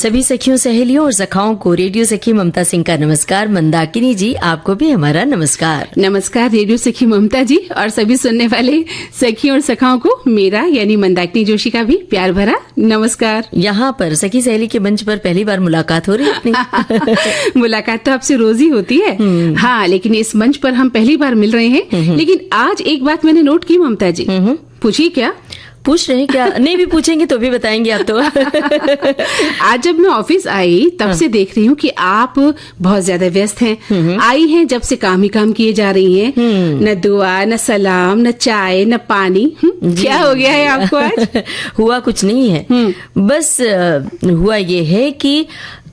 सभी सखियों, सहेलियों और सखाओं को रेडियो सखी ममता सिंह का नमस्कार। मंदाकिनी जी, आपको भी हमारा नमस्कार। नमस्कार रेडियो सखी ममता जी, और सभी सुनने वाले सखियों और सखाओं को मेरा यानी मंदाकिनी जोशी का भी प्यार भरा नमस्कार। यहाँ पर सखी सहेली के मंच पर पहली बार मुलाकात हो रही है अपनी। मुलाकात तो आपसे रोज ही होती है, हाँ, लेकिन इस मंच पर हम पहली बार मिल रहे हैं। लेकिन आज एक बात मैंने नोट की ममता जी, पूछिए। क्या पूछ रहे हैं? क्या नहीं भी पूछेंगे तो भी बताएंगे आप तो। आज जब मैं ऑफिस आई तब से देख रही हूँ कि आप बहुत ज्यादा व्यस्त हैं। आई हैं जब से काम ही काम किए जा रही हैं, न दुआ, न सलाम, न चाय, न पानी। क्या हो गया है आपको आज? हुआ कुछ नहीं है, बस हुआ ये है कि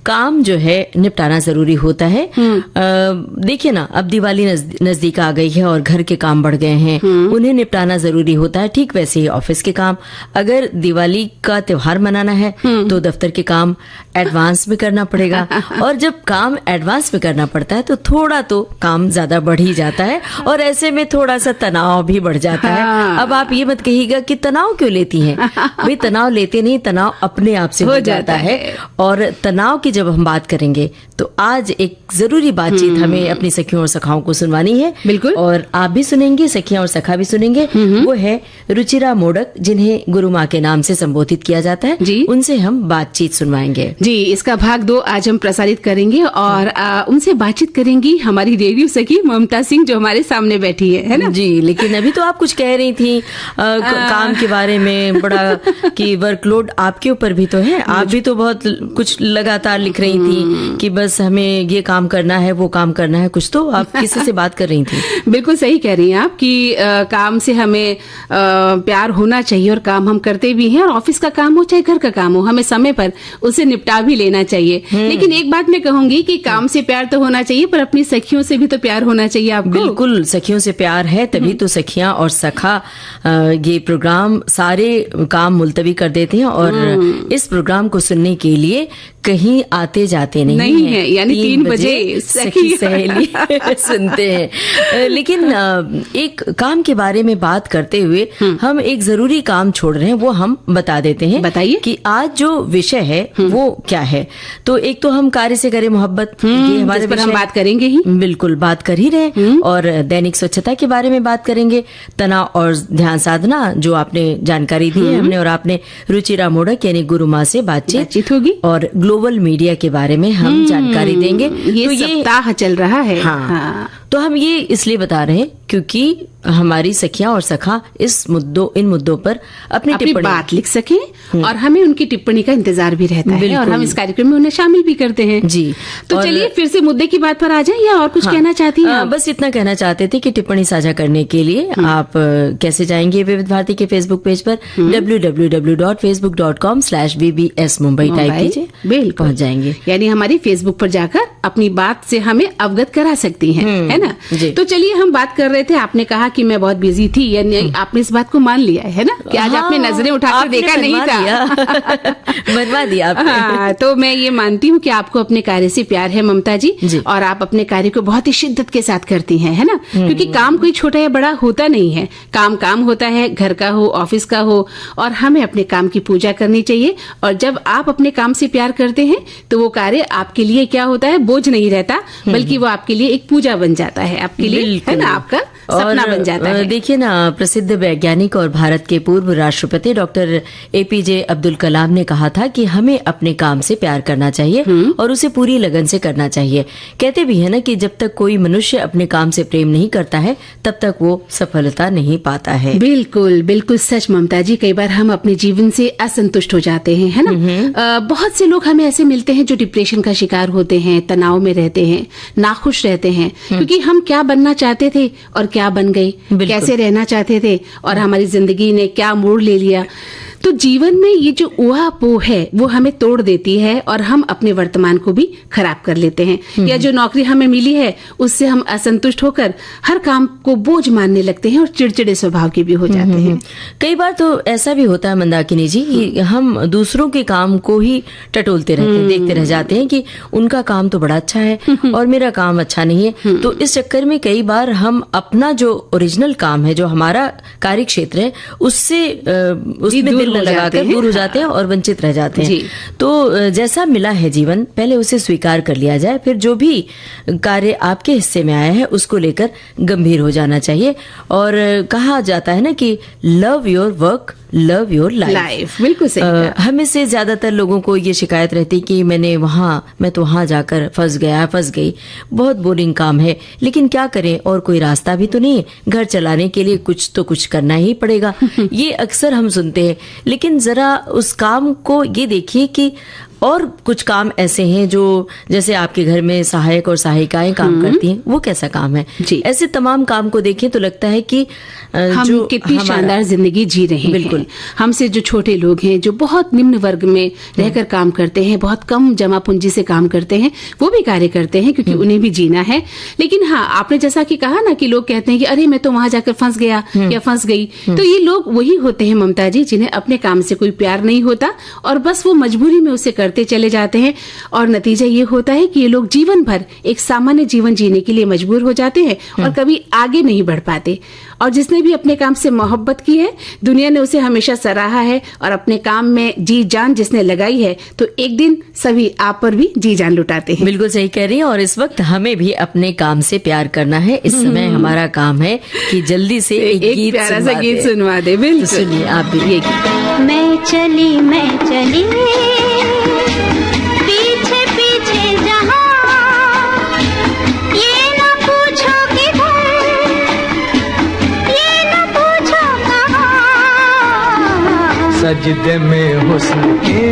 काम जो है निपटाना जरूरी होता है। देखिए ना, अब दिवाली नजदीक आ गई है और घर के काम बढ़ गए हैं, उन्हें निपटाना जरूरी होता है। ठीक वैसे ही ऑफिस के काम, अगर दिवाली का त्योहार मनाना है तो दफ्तर के काम एडवांस में करना पड़ेगा, और जब काम एडवांस में करना पड़ता है तो थोड़ा तो काम ज्यादा बढ़ ही जाता है, और ऐसे में थोड़ा सा तनाव भी बढ़ जाता है। अब आप ये मत कहिएगा कि तनाव क्यों लेती हैं, भाई तनाव लेते नहीं, तनाव अपने आप से हो जाता है। और तनाव की जब हम बात करेंगे तो आज एक जरूरी बातचीत हमें अपनी सखियों और सखाओं को सुनवानी है। बिल्कुल, और आप भी सुनेंगे, सखियां और सखा भी सुनेंगे। वो है रुचिरा मोडक, जिन्हें गुरु माँ के नाम से संबोधित किया जाता है जी। उनसे हम बातचीत सुनवाएंगे जी। इसका भाग 2 आज हम प्रसारित करेंगे, और उनसे बातचीत करेंगी हमारी रेडियो सखी ममता सिंह, जो हमारे सामने बैठी है ना जी। लेकिन अभी तो आप कुछ कह रही थी काम के बारे में, बड़ा कि वर्कलोड आपके ऊपर भी तो है, आप भी तो बहुत कुछ लगातार लिख रही थी कि बस हमें ये काम करना है, वो काम करना है। कुछ तो आप किसी से बात कर रही थी? बिल्कुल सही कह रही हैं आप कि काम से हमें प्यार होना चाहिए, और काम हम करते भी हैं, और ऑफिस का काम हो चाहे घर का काम हो, हमें समय पर उसे निपटा भी लेना चाहिए। लेकिन एक बात मैं कहूंगी कि काम से प्यार तो होना चाहिए, पर अपनी सखियों से भी तो प्यार होना चाहिए आपको। बिल्कुल, सखियों से प्यार है तभी तो सखियां और सखा ये प्रोग्राम सारे काम मुलतवी कर देते हैं, और इस प्रोग्राम को सुनने के लिए कहीं आते जाते नहीं है। यानी 3 बजे सखी सहेली सुनते हैं। लेकिन एक काम के बारे में बात करते हुए हम एक जरूरी काम छोड़ रहे हैं, वो हम बता देते हैं। बताइए कि आज जो विषय है वो क्या है। तो एक तो हम कार्य से करें मोहब्बत, ये हमारे पर हम बात करेंगे ही, बिल्कुल बात कर ही रहे, और दैनिक स्वच्छता के बारे में बात करेंगे, तनाव और ध्यान साधना जो आपने जानकारी दी है हमने और आपने, रुचिरा मोडक यानी गुरु माँ से बातचीत होगी, और ग्लोबल मीडिया के बारे में हम जानकारी देंगे। ये सप्ताह चल रहा है। हाँ। तो हम ये इसलिए बता रहे हैं क्योंकि हमारी सखियां और सखा इन मुद्दों पर अपनी बात लिख सकें, और हमें उनकी टिप्पणी का इंतजार भी रहता है, और हम इस कार्यक्रम में उन्हें शामिल भी करते हैं जी। तो चलिए फिर से मुद्दे की बात पर आ जाए, या और कुछ कहना चाहती हैं? बस इतना कहना चाहते थे कि टिप्पणी साझा करने के लिए आप कैसे जाएंगे विविध भारती के फेसबुक पेज पर, www.facebook.com/bbs मुंबई टाइप कीजिए, पहुंच जाएंगे। यानी हमारी फेसबुक पर जाकर अपनी बात से हमें अवगत करा सकती हैं, है ना। तो चलिए हम बात कर रहे थे, आपने कहा कि मैं बहुत बिजी थी, यानी आपने इस बात को मान लिया है ना कि आज आपने नजरें उठाकर देखा नहीं था। बनवा दिया आपने। हाँ, तो मैं ये मानती हूँ कि आपको अपने कार्य से प्यार है ममता जी, और आप अपने कार्य को बहुत ही शिद्दत के साथ करती हैं, है ना। क्योंकि काम कोई छोटा या बड़ा होता नहीं है, काम होता है, घर का हो, ऑफिस का हो, और हमें अपने काम की पूजा करनी चाहिए। और जब आप अपने काम से प्यार करते हैं तो वो कार्य आपके लिए क्या होता है, बोझ नहीं रहता, बल्कि वो आपके लिए एक पूजा बन जाता है, आपके लिए, है ना, आपका सपना बन जाता है। देखिए ना, प्रसिद्ध वैज्ञानिक और भारत के पूर्व राष्ट्रपति डॉक्टर APJ अब्दुल कलाम ने कहा था कि हमें अपने काम से प्यार करना चाहिए और उसे पूरी लगन से करना चाहिए। कहते भी है ना कि जब तक कोई मनुष्य अपने काम से प्रेम नहीं करता है तब तक वो सफलता नहीं पाता है। बिल्कुल बिल्कुल सच ममता जी, कई बार हम अपने जीवन से असंतुष्ट हो जाते हैं, है ना। बहुत से लोग हमें ऐसे मिलते हैं जो डिप्रेशन का शिकार होते हैं, तनाव में रहते हैं, नाखुश रहते हैं, क्योंकि हम क्या बनना चाहते थे और क्या बन गए, कैसे रहना चाहते थे और हमारी जिंदगी ने क्या मोड़ ले लिया। तो जीवन में ये जो ऊहापोह है वो हमें तोड़ देती है, और हम अपने वर्तमान को भी खराब कर लेते हैं। या जो नौकरी हमें मिली है उससे हम असंतुष्ट होकर हर काम को बोझ मानने लगते हैं, और चिड़चिड़े स्वभाव के भी हो जाते हैं। कई बार तो ऐसा भी होता है मंदाकिनी जी, हम दूसरों के काम को ही टटोलते रहते हैं, देखते रह जाते हैं कि उनका काम तो बड़ा अच्छा है और मेरा काम अच्छा नहीं है। तो इस चक्कर में कई बार हम अपना जो ओरिजिनल काम है, जो हमारा कार्य क्षेत्र है, उसमें दिल न लगाकर दूर हो जाते हैं और वंचित रह जाते हैं। तो जैसा मिला है जीवन, पहले उसे स्वीकार कर लिया जाए, फिर जो भी कार्य आपके हिस्से में आया है उसको लेकर गंभीर हो जाना चाहिए। और कहा जाता है ना कि love your work, love your life. बिल्कुल सही। हमें से ज्यादातर लोगों को ये शिकायत रहती कि मैं तो वहां जाकर फंस गई, बहुत बोरिंग काम है। लेकिन क्या करें, और कोई रास्ता भी तो नहीं है, घर चलाने के लिए कुछ तो कुछ करना ही पड़ेगा। ये अक्सर हम सुनते हैं, लेकिन जरा उस काम को ये देखिए कि और कुछ काम ऐसे हैं जो जैसे आपके घर में सहायक और सहायिकाएं काम करती हैं, वो कैसा काम है। ऐसे तमाम काम को देखें तो लगता है कि हम कितनी शानदार जिंदगी जी रहे हैं। बिल्कुल। हमसे जो छोटे लोग हैं, जो बहुत निम्न वर्ग में रहकर काम करते हैं, बहुत कम जमा पूंजी से काम करते हैं, वो भी कार्य करते हैं क्योंकि उन्हें भी जीना है। लेकिन हाँ, आपने जैसा कि कहा ना कि लोग कहते हैं कि अरे मैं तो वहां जाकर फंस गया या फंस गई, तो ये लोग वही होते हैं ममता जी, जिन्हें अपने काम से कोई प्यार नहीं होता और बस वो मजबूरी में उसे करते चले जाते हैं। और नतीजा ये होता है कि ये लोग जीवन भर एक सामान्य जीवन जीने के लिए मजबूर हो जाते हैं और कभी आगे नहीं बढ़ पाते। और जिसने भी अपने काम से मोहब्बत की है, दुनिया ने उसे हमेशा सराहा है और अपने काम में जी जान जिसने लगाई है, तो एक दिन सभी आप पर भी जी जान लुटाते हैं। बिल्कुल सही कह रही हैं। और इस वक्त हमें भी अपने काम से प्यार करना है। इस समय हमारा काम है कि जल्दी से एक प्यारा सा गीत सुनवा दे। बिल्कुल सुनिए आप भी ये गीत। मैं चली पीछे पीछे जहां, ये न पूछो किधर, ये न पूछो कहां। सजदे में हुस्न के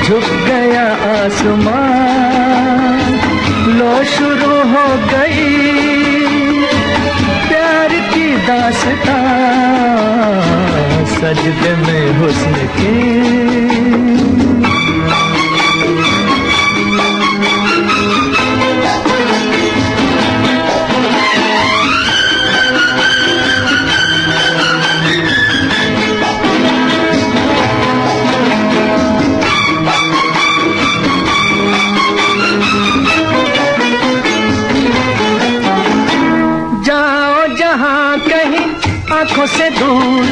झुक गया आसमान, लो शुरू हो गई प्यार की दास्तां। सजदे में हुस्न के आँखों से दूर,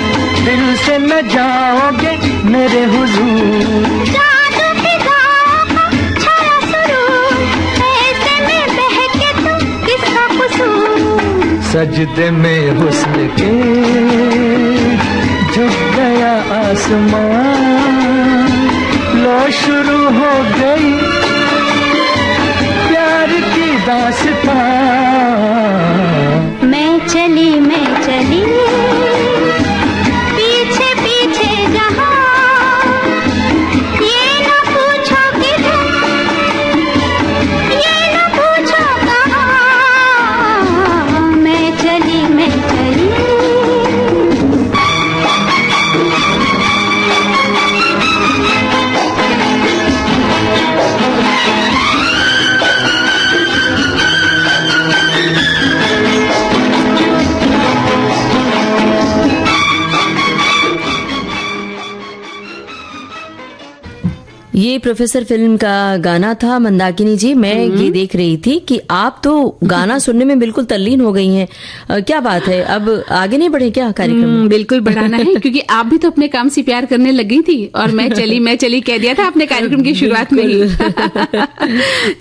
दिल से न जाओगे मेरे हुजूर। जादू फिजाओं का छाया सुरूर, ऐसे में बहके तुम किसका कसूर। सजदे में हुस्न के झुक गया आसमान, लो शुरू हो गई प्यार की दास्तां। मैं चली पीछे पीछे जहां, ये न पूछो किधर, ये न पूछो कहां। मैं चली ये प्रोफेसर फिल्म का गाना था मंदाकिनी जी। मैं ये देख रही थी कि आप तो गाना सुनने में बिल्कुल तल्लीन हो गई हैं। क्या बात है, अब आगे नहीं बढ़े क्या कार्यक्रम? बिल्कुल बढ़ाना है क्योंकि आप भी तो अपने काम से प्यार करने लग गई थी और मैं चली कह दिया था अपने कार्यक्रम की शुरुआत में ही।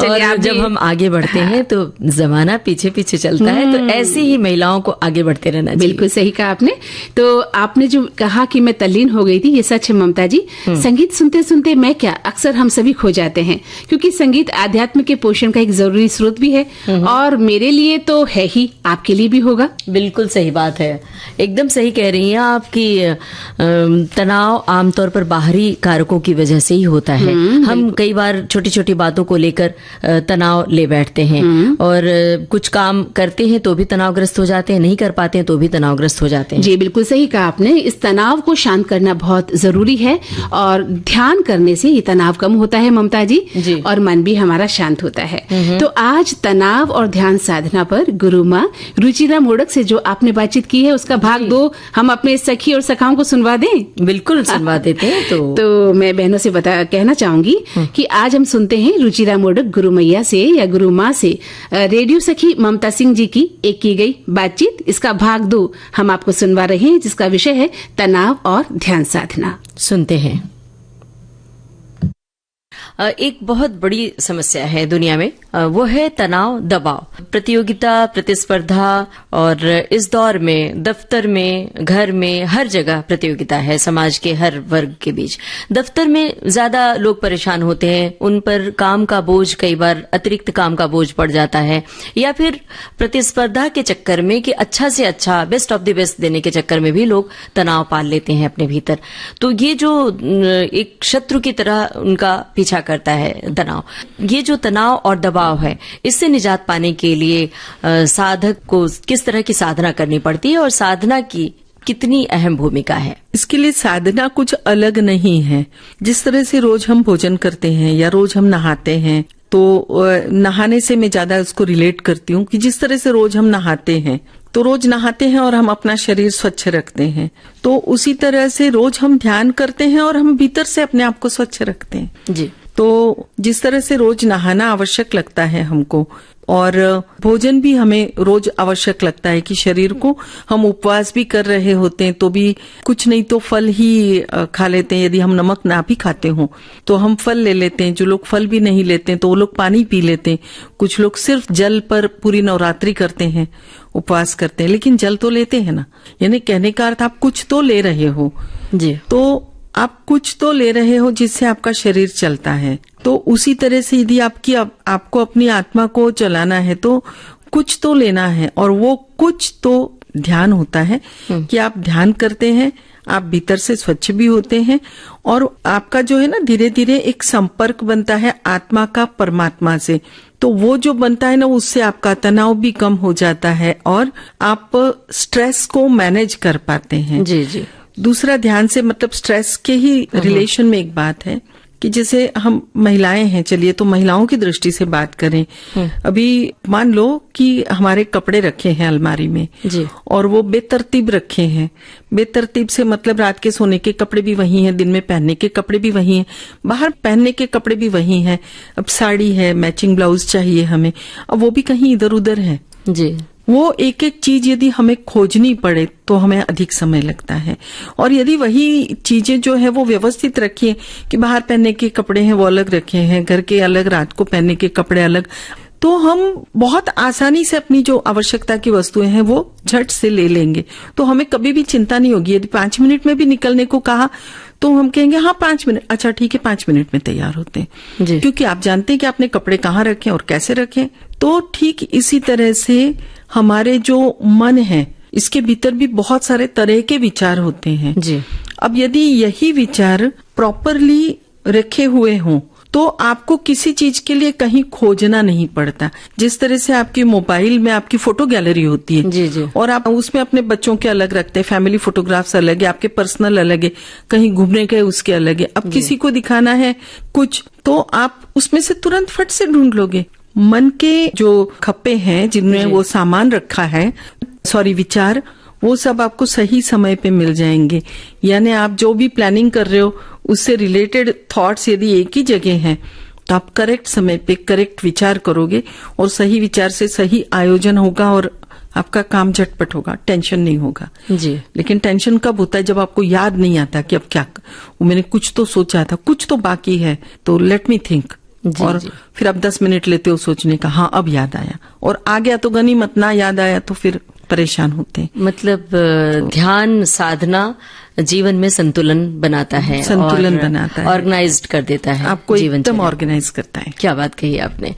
और जब हम आगे बढ़ते हैं तो जमाना पीछे पीछे चलता है, तो ऐसी ही महिलाओं को आगे बढ़ते रहना चाहिए। बिल्कुल सही कहा आपने। तो आपने जो कहा कि मैं तल्लीन हो गई थी, ये सच है ममता जी। संगीत सुनते सुनते मैं क्या, अक्सर हम सभी खो जाते हैं क्योंकि संगीत आध्यात्म के पोषण का एक जरूरी स्रोत भी है और मेरे लिए तो है ही, आपके लिए भी होगा। बिल्कुल सही बात है, एकदम सही कह रही हैं आप कि तनाव आमतौर पर बाहरी कारकों की वजह से ही होता है। हम कई बार छोटी छोटी बातों को लेकर तनाव ले बैठते हैं और कुछ काम करते हैं तो भी तनावग्रस्त हो जाते हैं, नहीं कर पाते हैं तो भी तनावग्रस्त हो जाते हैं। जी बिल्कुल सही कहा आपने। इस तनाव को शांत करना बहुत जरूरी है और ध्यान करने से ये तनाव कम होता है ममता जी। जी, और मन भी हमारा शांत होता है। तो आज तनाव और ध्यान साधना पर गुरु माँ रुचिरा मोडक से जो आपने बातचीत की है उसका भाग 2 हम अपने सखी और सखाओं को सुनवा दें। बिल्कुल सुनवा देते हैं। तो मैं बहनों से कहना चाहूंगी कि आज हम सुनते हैं रुचिरा मोडक गुरु मैया से या गुरु माँ से रेडियो सखी ममता सिंह जी की एक की गई बातचीत। इसका भाग 2 हम आपको सुनवा रहे हैं, जिसका विषय है तनाव और ध्यान साधना। सुनते हैं। एक बहुत बड़ी समस्या है दुनिया में, वो है तनाव, दबाव, प्रतियोगिता, प्रतिस्पर्धा। और इस दौर में दफ्तर में, घर में, हर जगह प्रतियोगिता है समाज के हर वर्ग के बीच। दफ्तर में ज्यादा लोग परेशान होते हैं, उन पर काम का बोझ, कई बार अतिरिक्त काम का बोझ पड़ जाता है, या फिर प्रतिस्पर्धा के चक्कर में कि अच्छा से अच्छा, बेस्ट ऑफ द बेस्ट देने के चक्कर में भी लोग तनाव पाल लेते हैं अपने भीतर। तो ये जो एक शत्रु की तरह उनका पीछा करता है तनाव। ये जो तनाव और दबाव है, इससे निजात पाने के लिए साधक को किस तरह की साधना करनी पड़ती है और साधना की कितनी अहम भूमिका है? इसके लिए साधना कुछ अलग नहीं है। जिस तरह से रोज हम भोजन करते हैं या रोज हम नहाते हैं, तो नहाने से मैं ज्यादा उसको रिलेट करती हूँ कि जिस तरह से रोज हम नहाते हैं, तो रोज नहाते हैं और हम अपना शरीर स्वच्छ रखते हैं, तो उसी तरह से रोज हम ध्यान करते हैं और हम भीतर से अपने आप को स्वच्छ रखते हैं। जी। तो जिस तरह से रोज नहाना आवश्यक लगता है हमको, और भोजन भी हमें रोज आवश्यक लगता है कि शरीर को, हम उपवास भी कर रहे होते हैं तो भी कुछ नहीं तो फल ही खा लेते हैं। यदि हम नमक ना भी खाते हो तो हम फल ले लेते हैं। जो लोग फल भी नहीं लेते हैं तो वो लोग पानी पी लेते हैं। कुछ लोग सिर्फ जल पर पूरी नवरात्रि करते हैं, उपवास करते हैं, लेकिन जल तो लेते हैं ना। यानी कहने का अर्थ आप कुछ तो ले रहे हो। जी। तो आप कुछ तो ले रहे हो जिससे आपका शरीर चलता है। तो उसी तरह से यदि आपको अपनी आत्मा को चलाना है तो कुछ तो लेना है, और वो कुछ तो ध्यान होता है कि आप ध्यान करते हैं, आप भीतर से स्वच्छ भी होते हैं, और आपका जो है ना धीरे धीरे एक संपर्क बनता है आत्मा का परमात्मा से। तो वो जो बनता है ना, उससे आपका तनाव भी कम हो जाता है और आप स्ट्रेस को मैनेज कर पाते हैं। जी जी। दूसरा, ध्यान से मतलब स्ट्रेस के ही रिलेशन में एक बात है कि जैसे हम महिलाएं हैं, चलिए तो महिलाओं की दृष्टि से बात करें। अभी मान लो कि हमारे कपड़े रखे हैं अलमारी में जी, और वो बेतरतीब रखे हैं। बेतरतीब से मतलब रात के सोने के कपड़े भी वही हैं, दिन में पहनने के कपड़े भी वही हैं, बाहर पहनने के कपड़े भी वही हैं। अब साड़ी है, मैचिंग ब्लाउज चाहिए हमें, अब वो भी कहीं इधर उधर है। जी। वो एक एक चीज यदि हमें खोजनी पड़े तो हमें अधिक समय लगता है। और यदि वही चीजें जो है वो व्यवस्थित रखिए कि बाहर पहनने के कपड़े हैं वो अलग रखे हैं, घर के अलग, रात को पहनने के कपड़े अलग, तो हम बहुत आसानी से अपनी जो आवश्यकता की वस्तुएं हैं वो झट से ले लेंगे। तो हमें कभी भी चिंता नहीं होगी। यदि 5 मिनट में भी निकलने को कहा तो हम कहेंगे हाँ 5 मिनट, अच्छा ठीक है 5 मिनट में तैयार होते हैं, क्योंकि आप जानते हैं कि आपने कपड़े कहाँ रखें और कैसे रखें। तो ठीक इसी तरह से हमारे जो मन है, इसके भीतर भी बहुत सारे तरह के विचार होते हैं। जी। अब यदि यही विचार प्रॉपरली रखे हुए हों तो आपको किसी चीज के लिए कहीं खोजना नहीं पड़ता। जिस तरह से आपकी मोबाइल में आपकी फोटो गैलरी होती है, जी जी, और आप उसमें अपने बच्चों के अलग रखते हैं, फैमिली फोटोग्राफ्स अलग है, आपके पर्सनल अलग है, कहीं घूमने गए उसके अलग है। अब किसी को दिखाना है कुछ तो आप उसमें से तुरंत फट से ढूंढ लोगे। मन के जो खप्पे हैं जिनमें वो सामान रखा है, विचार, वो सब आपको सही समय पे मिल जाएंगे। यानी आप जो भी प्लानिंग कर रहे हो उससे रिलेटेड थॉट्स यदि एक ही जगह हैं तो आप करेक्ट समय पे करेक्ट विचार करोगे और सही विचार से सही आयोजन होगा और आपका काम झटपट होगा, टेंशन नहीं होगा। जी। लेकिन टेंशन कब होता है? जब आपको याद नहीं आता कि अब क्या, मैंने कुछ तो सोचा था, कुछ तो बाकी है, तो लेट मी थिंक। और फिर आप 10 मिनट लेते हो सोचने का, हाँ अब याद आया, और आ गया तो गनीमत, ना याद आया तो फिर परेशान होते हैं। मतलब ध्यान साधना जीवन में संतुलन बनाता है, बनाता है, ऑर्गेनाइज्ड कर देता है, आपको एकदम ऑर्गेनाइज करता है। क्या बात कही आपने।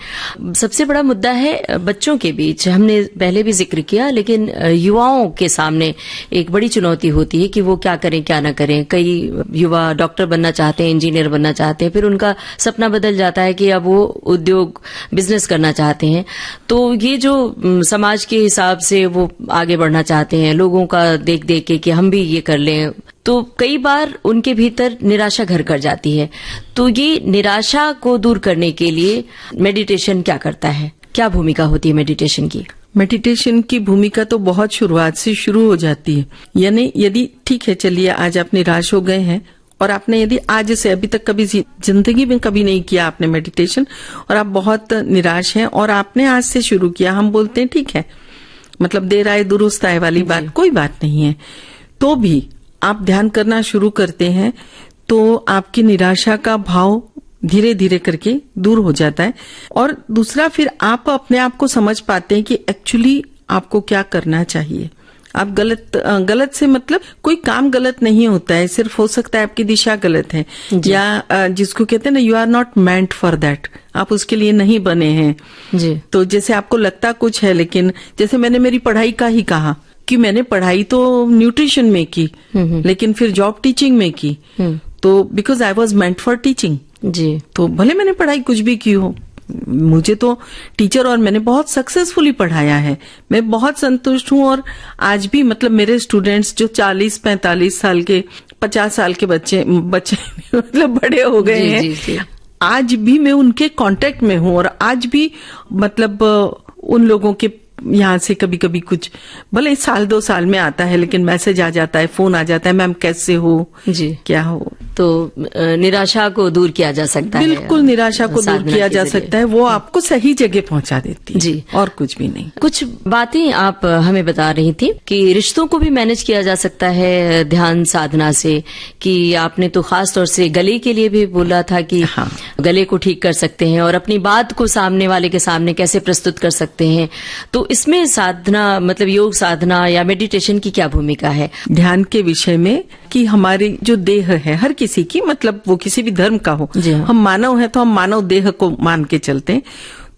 सबसे बड़ा मुद्दा है बच्चों के बीच, हमने पहले भी जिक्र किया, लेकिन युवाओं के सामने एक बड़ी चुनौती होती है कि वो क्या करें क्या ना करें। कई युवा डॉक्टर बनना चाहते हैं, इंजीनियर बनना चाहते हैं, फिर उनका सपना बदल जाता है कि अब वो उद्योग बिजनेस करना चाहते हैं। तो ये जो समाज के हिसाब से वो आगे बढ़ना चाहते हैं, लोगों का देख देख के कि हम भी ये कर लें, तो कई बार उनके भीतर निराशा घर कर जाती है। तो ये निराशा को दूर करने के लिए मेडिटेशन क्या करता है, क्या भूमिका होती है मेडिटेशन की? मेडिटेशन की भूमिका तो बहुत शुरुआत से शुरू हो जाती है। यानी यदि ठीक है, चलिए आज आप निराश हो गए हैं और आपने यदि आज से अभी तक कभी जिंदगी में कभी नहीं किया आपने मेडिटेशन और आप बहुत निराश हैं और आपने आज से शुरू किया, हम बोलते हैं ठीक है, मतलब देर आए दुरुस्त आए वाली बात, कोई बात नहीं है। तो भी आप ध्यान करना शुरू करते हैं तो आपकी निराशा का भाव धीरे धीरे करके दूर हो जाता है। और दूसरा, फिर आप अपने आप को समझ पाते हैं कि एक्चुअली आपको क्या करना चाहिए। आप गलत से मतलब कोई काम गलत नहीं होता है, सिर्फ हो सकता है आपकी दिशा गलत है, या जिसको कहते हैं ना, you are not meant for that, आप उसके लिए नहीं बने हैं जी। तो जैसे आपको लगता कुछ है, लेकिन जैसे मैंने मेरी पढ़ाई का ही कहा कि मैंने पढ़ाई तो न्यूट्रिशन में की, लेकिन फिर जॉब टीचिंग में की, तो because I was meant for teaching जी। तो भले मैंने पढ़ाई कुछ भी की हो, मुझे तो टीचर और मैंने बहुत सक्सेसफुली पढ़ाया है, मैं बहुत संतुष्ट हूँ। और आज भी मतलब मेरे स्टूडेंट्स जो 40-45 साल के 50 साल के बच्चे मतलब बड़े हो गए हैं, जी। आज भी मैं उनके कांटेक्ट में हूँ। और आज भी मतलब उन लोगों के यहाँ से कभी कभी कुछ भले 1-2 साल में आता है, लेकिन मैसेज आ जाता है, फोन आ जाता है, मैम कैसे हो जी, क्या हो। तो निराशा को दूर किया जा सकता है, बिल्कुल निराशा को दूर किया जा सकता है, वो आपको सही जगह पहुंचा देती है जी, और कुछ भी नहीं। कुछ बातें आप हमें बता रही थी कि रिश्तों को भी मैनेज किया जा सकता है ध्यान साधना से, कि आपने तो खास तौर से गले के लिए भी बोला था कि हाँ। गले को ठीक कर सकते हैं और अपनी बात को सामने वाले के सामने कैसे प्रस्तुत कर सकते हैं। तो इसमें साधना मतलब योग साधना या मेडिटेशन की क्या भूमिका है ध्यान के विषय में? कि हमारी जो देह है हर किसी की, मतलब वो किसी भी धर्म का हो, हाँ। हम मानव है तो हम मानव देह को मान के चलते हैं।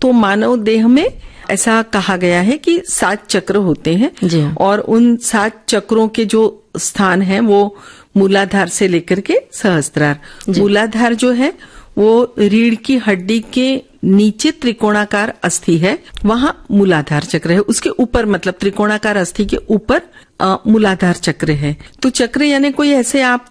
तो मानव देह में ऐसा कहा गया है कि 7 चक्र होते हैं हाँ। और उन 7 चक्रों के जो स्थान है वो मूलाधार से लेकर के सहस्त्रार। मूलाधार जो है वो रीढ़ की हड्डी के नीचे त्रिकोणाकार अस्थि है, वहां मूलाधार चक्र है। उसके ऊपर मतलब त्रिकोणाकार अस्थि के ऊपर मूलाधार चक्र है। तो चक्र यानी कोई ऐसे आप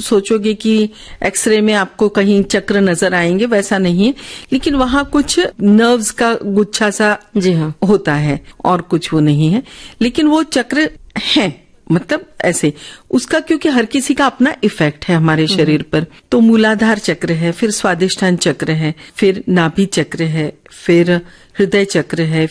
सोचोगे कि एक्सरे में आपको कहीं चक्र नजर आएंगे, वैसा नहीं है, लेकिन वहां कुछ नर्व्स का गुच्छा सा जी हाँ होता है और कुछ वो नहीं है, लेकिन वो चक्र है मतलब ऐसे उसका, क्योंकि हर किसी का अपना इफेक्ट है हमारे शरीर पर। तो मूलाधार चक्र है, फिर स्वादिष्ठान चक्र है, फिर नाभि चक्र है, फिर हृदय चक्र है,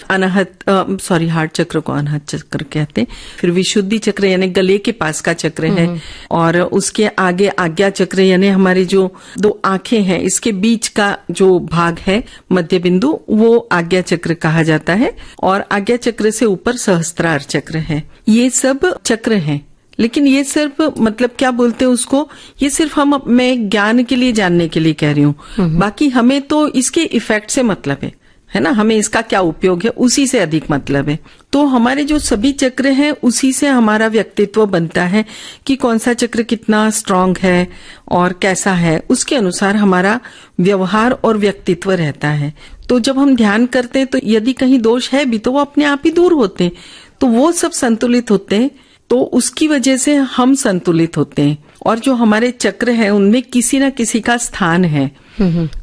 हार्ट चक्र को अनाहत चक्र कहते हैं, फिर विशुद्धि चक्र यानी गले के पास का चक्र है, और उसके आगे आज्ञा चक्र यानी हमारी जो 2 आंखें हैं इसके बीच का जो भाग है मध्य बिंदु, वो आज्ञा चक्र कहा जाता है, और आज्ञा चक्र से ऊपर सहस्त्रार चक्र है। ये सब चक्र हैं, लेकिन ये सिर्फ मतलब क्या बोलते हैं उसको, ये सिर्फ मैं ज्ञान के लिए जानने के लिए कह रही हूँ, बाकी हमें तो इसके इफेक्ट से मतलब है ना, हमें इसका क्या उपयोग है उसी से अधिक मतलब है। तो हमारे जो सभी चक्र हैं उसी से हमारा व्यक्तित्व बनता है कि कौन सा चक्र कितना स्ट्रांग है और कैसा है, उसके अनुसार हमारा व्यवहार और व्यक्तित्व रहता है। तो जब हम ध्यान करते हैं तो यदि कहीं दोष है भी तो वो अपने आप ही दूर होते हैं, तो वो सब संतुलित होते हैं, तो उसकी वजह से हम संतुलित होते हैं। और जो हमारे चक्र हैं उनमें किसी न किसी का स्थान है।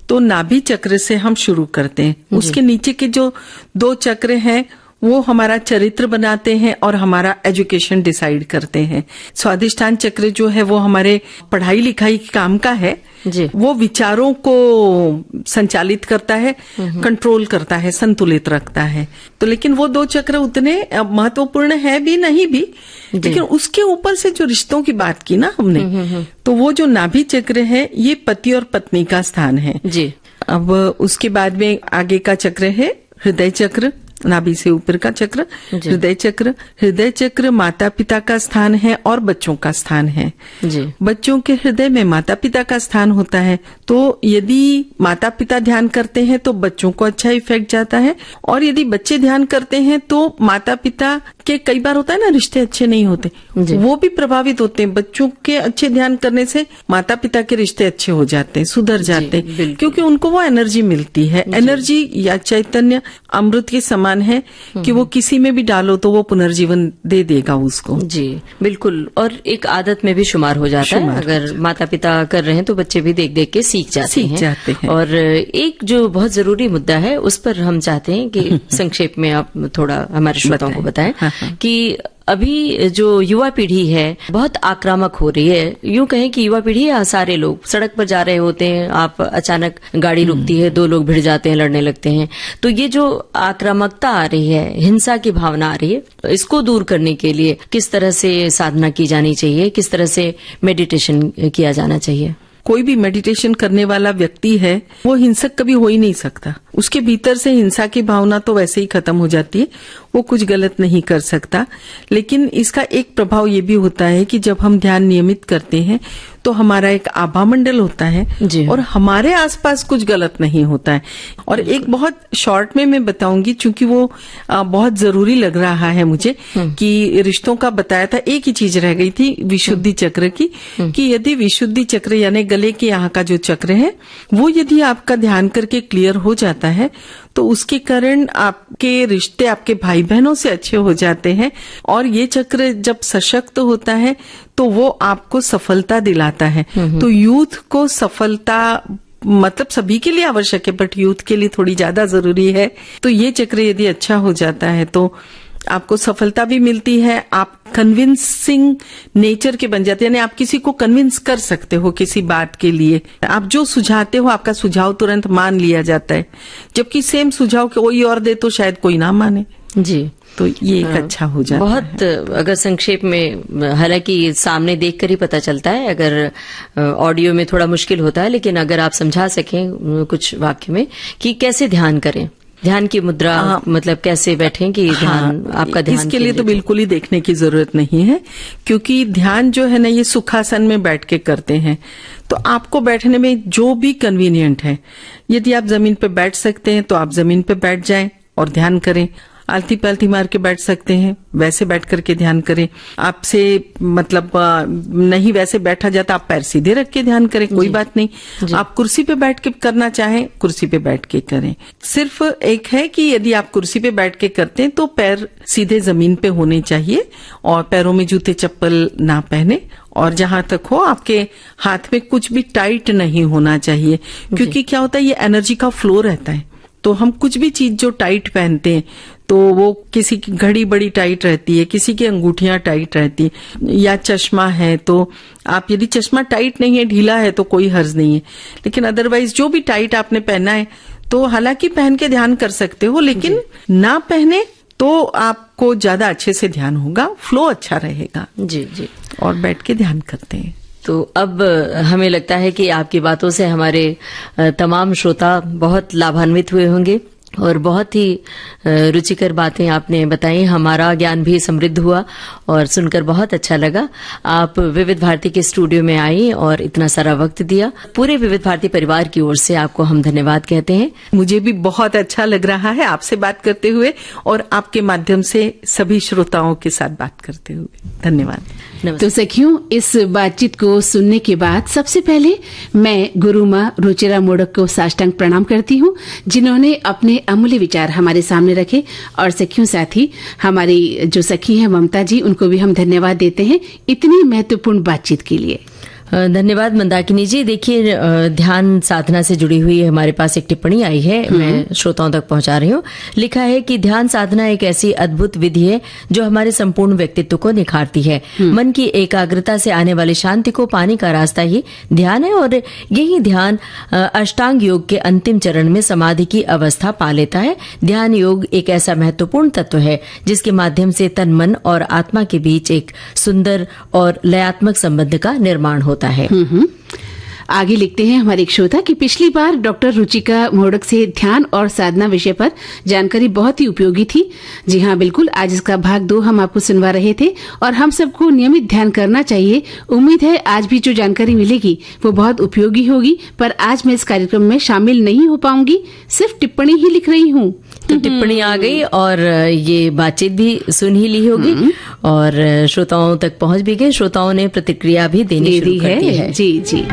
तो नाभि चक्र से हम शुरू करते हैं, उसके नीचे के जो 2 चक्र हैं वो हमारा चरित्र बनाते हैं और हमारा एजुकेशन डिसाइड करते हैं। स्वादिष्ठान चक्र जो है वो हमारे पढ़ाई लिखाई काम का है जी। वो विचारों को संचालित करता है, कंट्रोल करता है, संतुलित रखता है। तो लेकिन वो 2 चक्र उतने महत्वपूर्ण है भी नहीं भी, लेकिन उसके ऊपर से जो रिश्तों की बात की ना हमने, तो वो जो नाभि चक्र है ये पति और पत्नी का स्थान है जी। अब उसके बाद में आगे का चक्र है हृदय चक्र, नाभि से ऊपर का चक्र हृदय चक्र। हृदय चक्र माता पिता का स्थान है और बच्चों का स्थान है जी। बच्चों के हृदय में माता पिता का स्थान होता है, तो यदि माता पिता ध्यान करते हैं तो बच्चों को अच्छा इफेक्ट जाता है, और यदि बच्चे ध्यान करते हैं तो माता पिता के कई बार होता है ना रिश्ते अच्छे नहीं होते, वो भी प्रभावित होते हैं। बच्चों के अच्छे ध्यान करने से माता पिता के रिश्ते अच्छे हो जाते हैं, सुधर जाते हैं, क्योंकि उनको वो एनर्जी मिलती है। एनर्जी या चैतन्य अमृत के समान समान है कि वो किसी में भी डालो तो वो पुनर्जीवन दे देगा उसको। जी बिल्कुल, और एक आदत में भी शुमार हो जाता है। अगर माता पिता कर रहे हैं तो बच्चे भी देख देख के सीख जाते हैं। और एक जो बहुत जरूरी मुद्दा है उस पर हम चाहते हैं कि संक्षेप में आप थोड़ा हमारे श्रोताओं को बताएं कि अभी जो युवा पीढ़ी है बहुत आक्रामक हो रही है। यूं कहें कि युवा पीढ़ी या सारे लोग सड़क पर जा रहे होते हैं, आप अचानक गाड़ी रुकती है, दो लोग भिड़ जाते हैं, लड़ने लगते हैं। तो ये जो आक्रामकता आ रही है, हिंसा की भावना आ रही है, इसको दूर करने के लिए किस तरह से साधना की जानी चाहिए, किस तरह से मेडिटेशन किया जाना चाहिए? कोई भी मेडिटेशन करने वाला व्यक्ति है वो हिंसक कभी हो ही नहीं सकता। उसके भीतर से हिंसा की भावना तो वैसे ही खत्म हो जाती है, वो कुछ गलत नहीं कर सकता। लेकिन इसका एक प्रभाव ये भी होता है कि जब हम ध्यान नियमित करते हैं तो हमारा एक आभा मंडल होता है और हमारे आसपास कुछ गलत नहीं होता है। और एक बहुत शॉर्ट में मैं बताऊंगी, चूंकि वो बहुत जरूरी लग रहा है मुझे, कि रिश्तों का बताया था, एक ही चीज रह गई थी विशुद्धि चक्र की, कि यदि विशुद्धि चक्र यानी गले के यहाँ का जो चक्र है वो यदि आपका ध्यान करके क्लियर हो जाता है तो उसके कारण आपके रिश्ते आपके भाई बहनों से अच्छे हो जाते हैं। और ये चक्र जब सशक्त होता है तो वो आपको सफलता दिलाता है। तो यूथ को सफलता मतलब सभी के लिए आवश्यक है, बट यूथ के लिए थोड़ी ज्यादा जरूरी है। तो ये चक्र यदि अच्छा हो जाता है तो आपको सफलता भी मिलती है, आप कन्विंसिंग नेचर के बन जाते हैं, यानी आप किसी को कन्विंस कर सकते हो किसी बात के लिए। आप जो सुझाते हो आपका सुझाव तुरंत मान लिया जाता है, जबकि सेम सुझाव कोई और दे तो शायद कोई ना माने। जी, तो ये एक अच्छा हो जाता बहुत है। अगर संक्षेप में, हालांकि सामने देखकर ही पता चलता है, अगर ऑडियो में थोड़ा मुश्किल होता है, लेकिन अगर आप समझा सकें कुछ वाक्य में कि कैसे ध्यान करें, ध्यान की मुद्रा मतलब कैसे बैठें कि ध्यान आपका ध्यान, इसके लिए तो बिल्कुल ही देखने की जरूरत नहीं है, क्योंकि ध्यान जो है ना ये सुखासन में बैठ के करते हैं। तो आपको बैठने में जो भी कन्वीनियंट है, यदि आप जमीन पे बैठ सकते हैं तो आप जमीन पे बैठ जाएं और ध्यान करें। आलती पालती मार के बैठ सकते हैं, वैसे बैठ करके ध्यान करें। आपसे मतलब नहीं वैसे बैठा जाता, आप पैर सीधे रख के ध्यान करें, कोई बात नहीं। आप कुर्सी पे बैठ के करना चाहें, कुर्सी पे बैठ के करें। सिर्फ एक है कि यदि आप कुर्सी पे बैठ के करते हैं तो पैर सीधे जमीन पे होने चाहिए और पैरों में जूते चप्पल ना पहने, और जहां तक हो आपके हाथ में कुछ भी टाइट नहीं होना चाहिए, क्योंकि क्या होता है ये एनर्जी का फ्लो रहता है। तो हम कुछ भी चीज जो टाइट पहनते हैं तो वो किसी की घड़ी बड़ी टाइट रहती है, किसी की अंगूठियां टाइट रहती है, या चश्मा है तो आप यदि चश्मा टाइट नहीं है, ढीला है तो कोई हर्ज नहीं है। लेकिन अदरवाइज जो भी टाइट आपने पहना है तो हालांकि पहन के ध्यान कर सकते हो, लेकिन ना पहने तो आपको ज्यादा अच्छे से ध्यान होगा, फ्लो अच्छा रहेगा। जी जी, और बैठ के ध्यान करते हैं। तो अब हमें लगता है कि आपकी बातों से हमारे तमाम श्रोता बहुत लाभान्वित हुए होंगे और बहुत ही रुचिकर बातें आपने बताई। हमारा ज्ञान भी समृद्ध हुआ और सुनकर बहुत अच्छा लगा। आप विविध भारती के स्टूडियो में आई और इतना सारा वक्त दिया। पूरे विविध भारती परिवार की ओर से आपको हम धन्यवाद कहते हैं। मुझे भी बहुत अच्छा लग रहा है आपसे बात करते हुए और आपके माध्यम से सभी श्रोताओं के साथ बात करते हुए। धन्यवाद। तो सखियों, इस बातचीत को सुनने के बाद सबसे पहले मैं गुरु माँ रुचिरा मोडक को साष्टांग प्रणाम करती हूँ, जिन्होंने अपने अमूल्य विचार हमारे सामने रखे। और सखियों, साथ ही हमारी जो सखी हैं ममता जी, उनको भी हम धन्यवाद देते हैं इतनी महत्वपूर्ण बातचीत के लिए। धन्यवाद मंदाकिनी जी। देखिए, ध्यान साधना से जुड़ी हुई हमारे पास एक टिप्पणी आई है, मैं श्रोताओं तक पहुंचा रही हूँ। लिखा है कि ध्यान साधना एक ऐसी अद्भुत विधि है जो हमारे संपूर्ण व्यक्तित्व को निखारती है। मन की एकाग्रता से आने वाली शांति को पाने का रास्ता ही ध्यान है, और यही ध्यान अष्टांग योग के अंतिम चरण में समाधि की अवस्था पा लेता है। ध्यान योग एक ऐसा महत्वपूर्ण तत्व है जिसके माध्यम से तन, मन और आत्मा के बीच एक सुंदर और लयात्मक संबंध का निर्माण होता है। आगे लिखते हैं हमारे एक श्रोता कि पिछली बार डॉक्टर रुचिका मोडक से ध्यान और साधना विषय पर जानकारी बहुत ही उपयोगी थी। जी हाँ, बिल्कुल। आज इसका भाग 2 हम आपको सुनवा रहे थे और हम सबको नियमित ध्यान करना चाहिए। उम्मीद है आज भी जो जानकारी मिलेगी वो बहुत उपयोगी होगी। पर आज मैं इस कार्यक्रम में शामिल नहीं हो पाऊंगी, सिर्फ टिप्पणी ही लिख रही हूँ। तो टिप्पणी आ गई और ये बातचीत भी सुन ही ली होगी और श्रोताओं तक पहुंच भी गई। श्रोताओं ने प्रतिक्रिया भी देनी शुरू कर दी है। जी जी।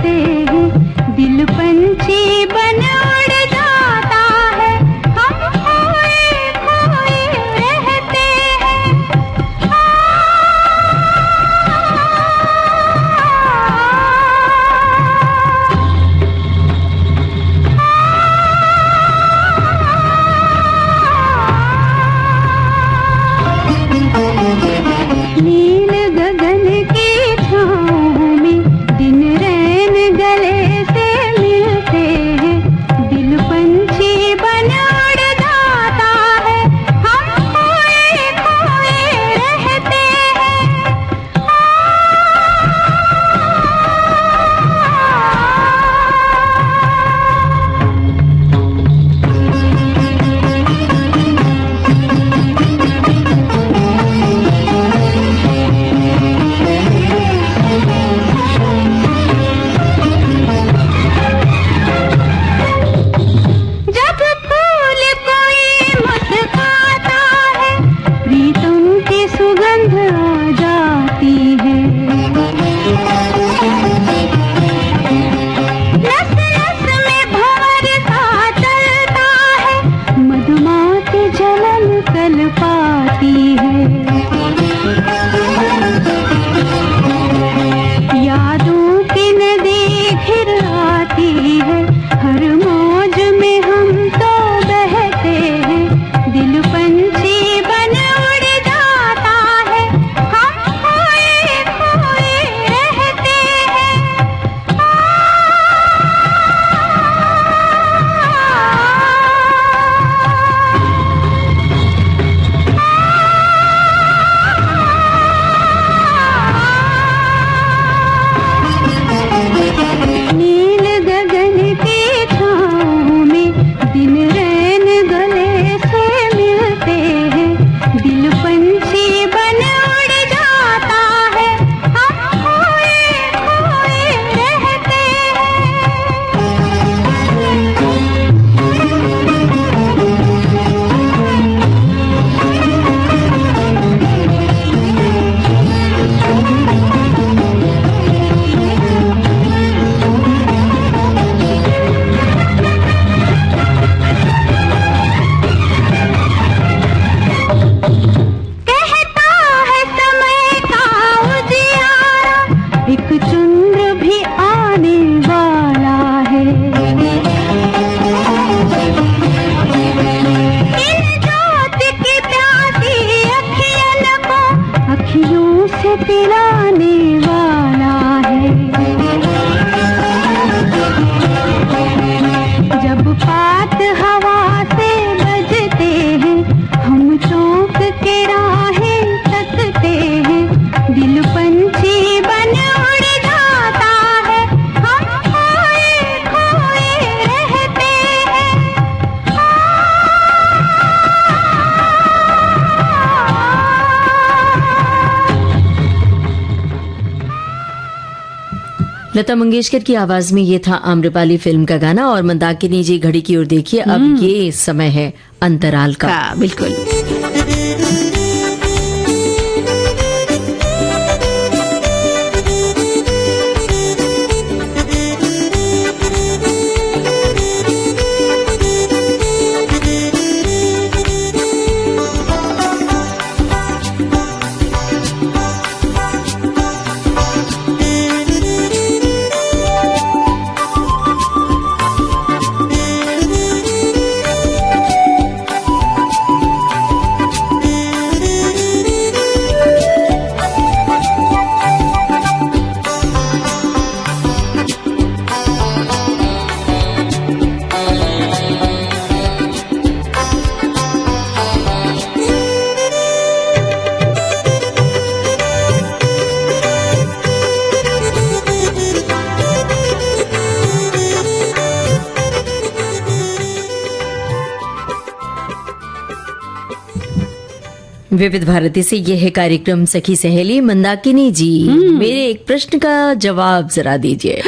दिल पंछी बन उड़ जाता है, हम खोए खोए लता मंगेशकर की आवाज में ये था आम्रपाली फिल्म का गाना। और मंदाकिनी जी घड़ी की ओर देखिए, अब ये समय है अंतराल का। हाँ, बिल्कुल। विविध भारती से यह है कार्यक्रम सखी सहेली। मंदाकिनी जी, मेरे एक प्रश्न का जवाब जरा दीजिए।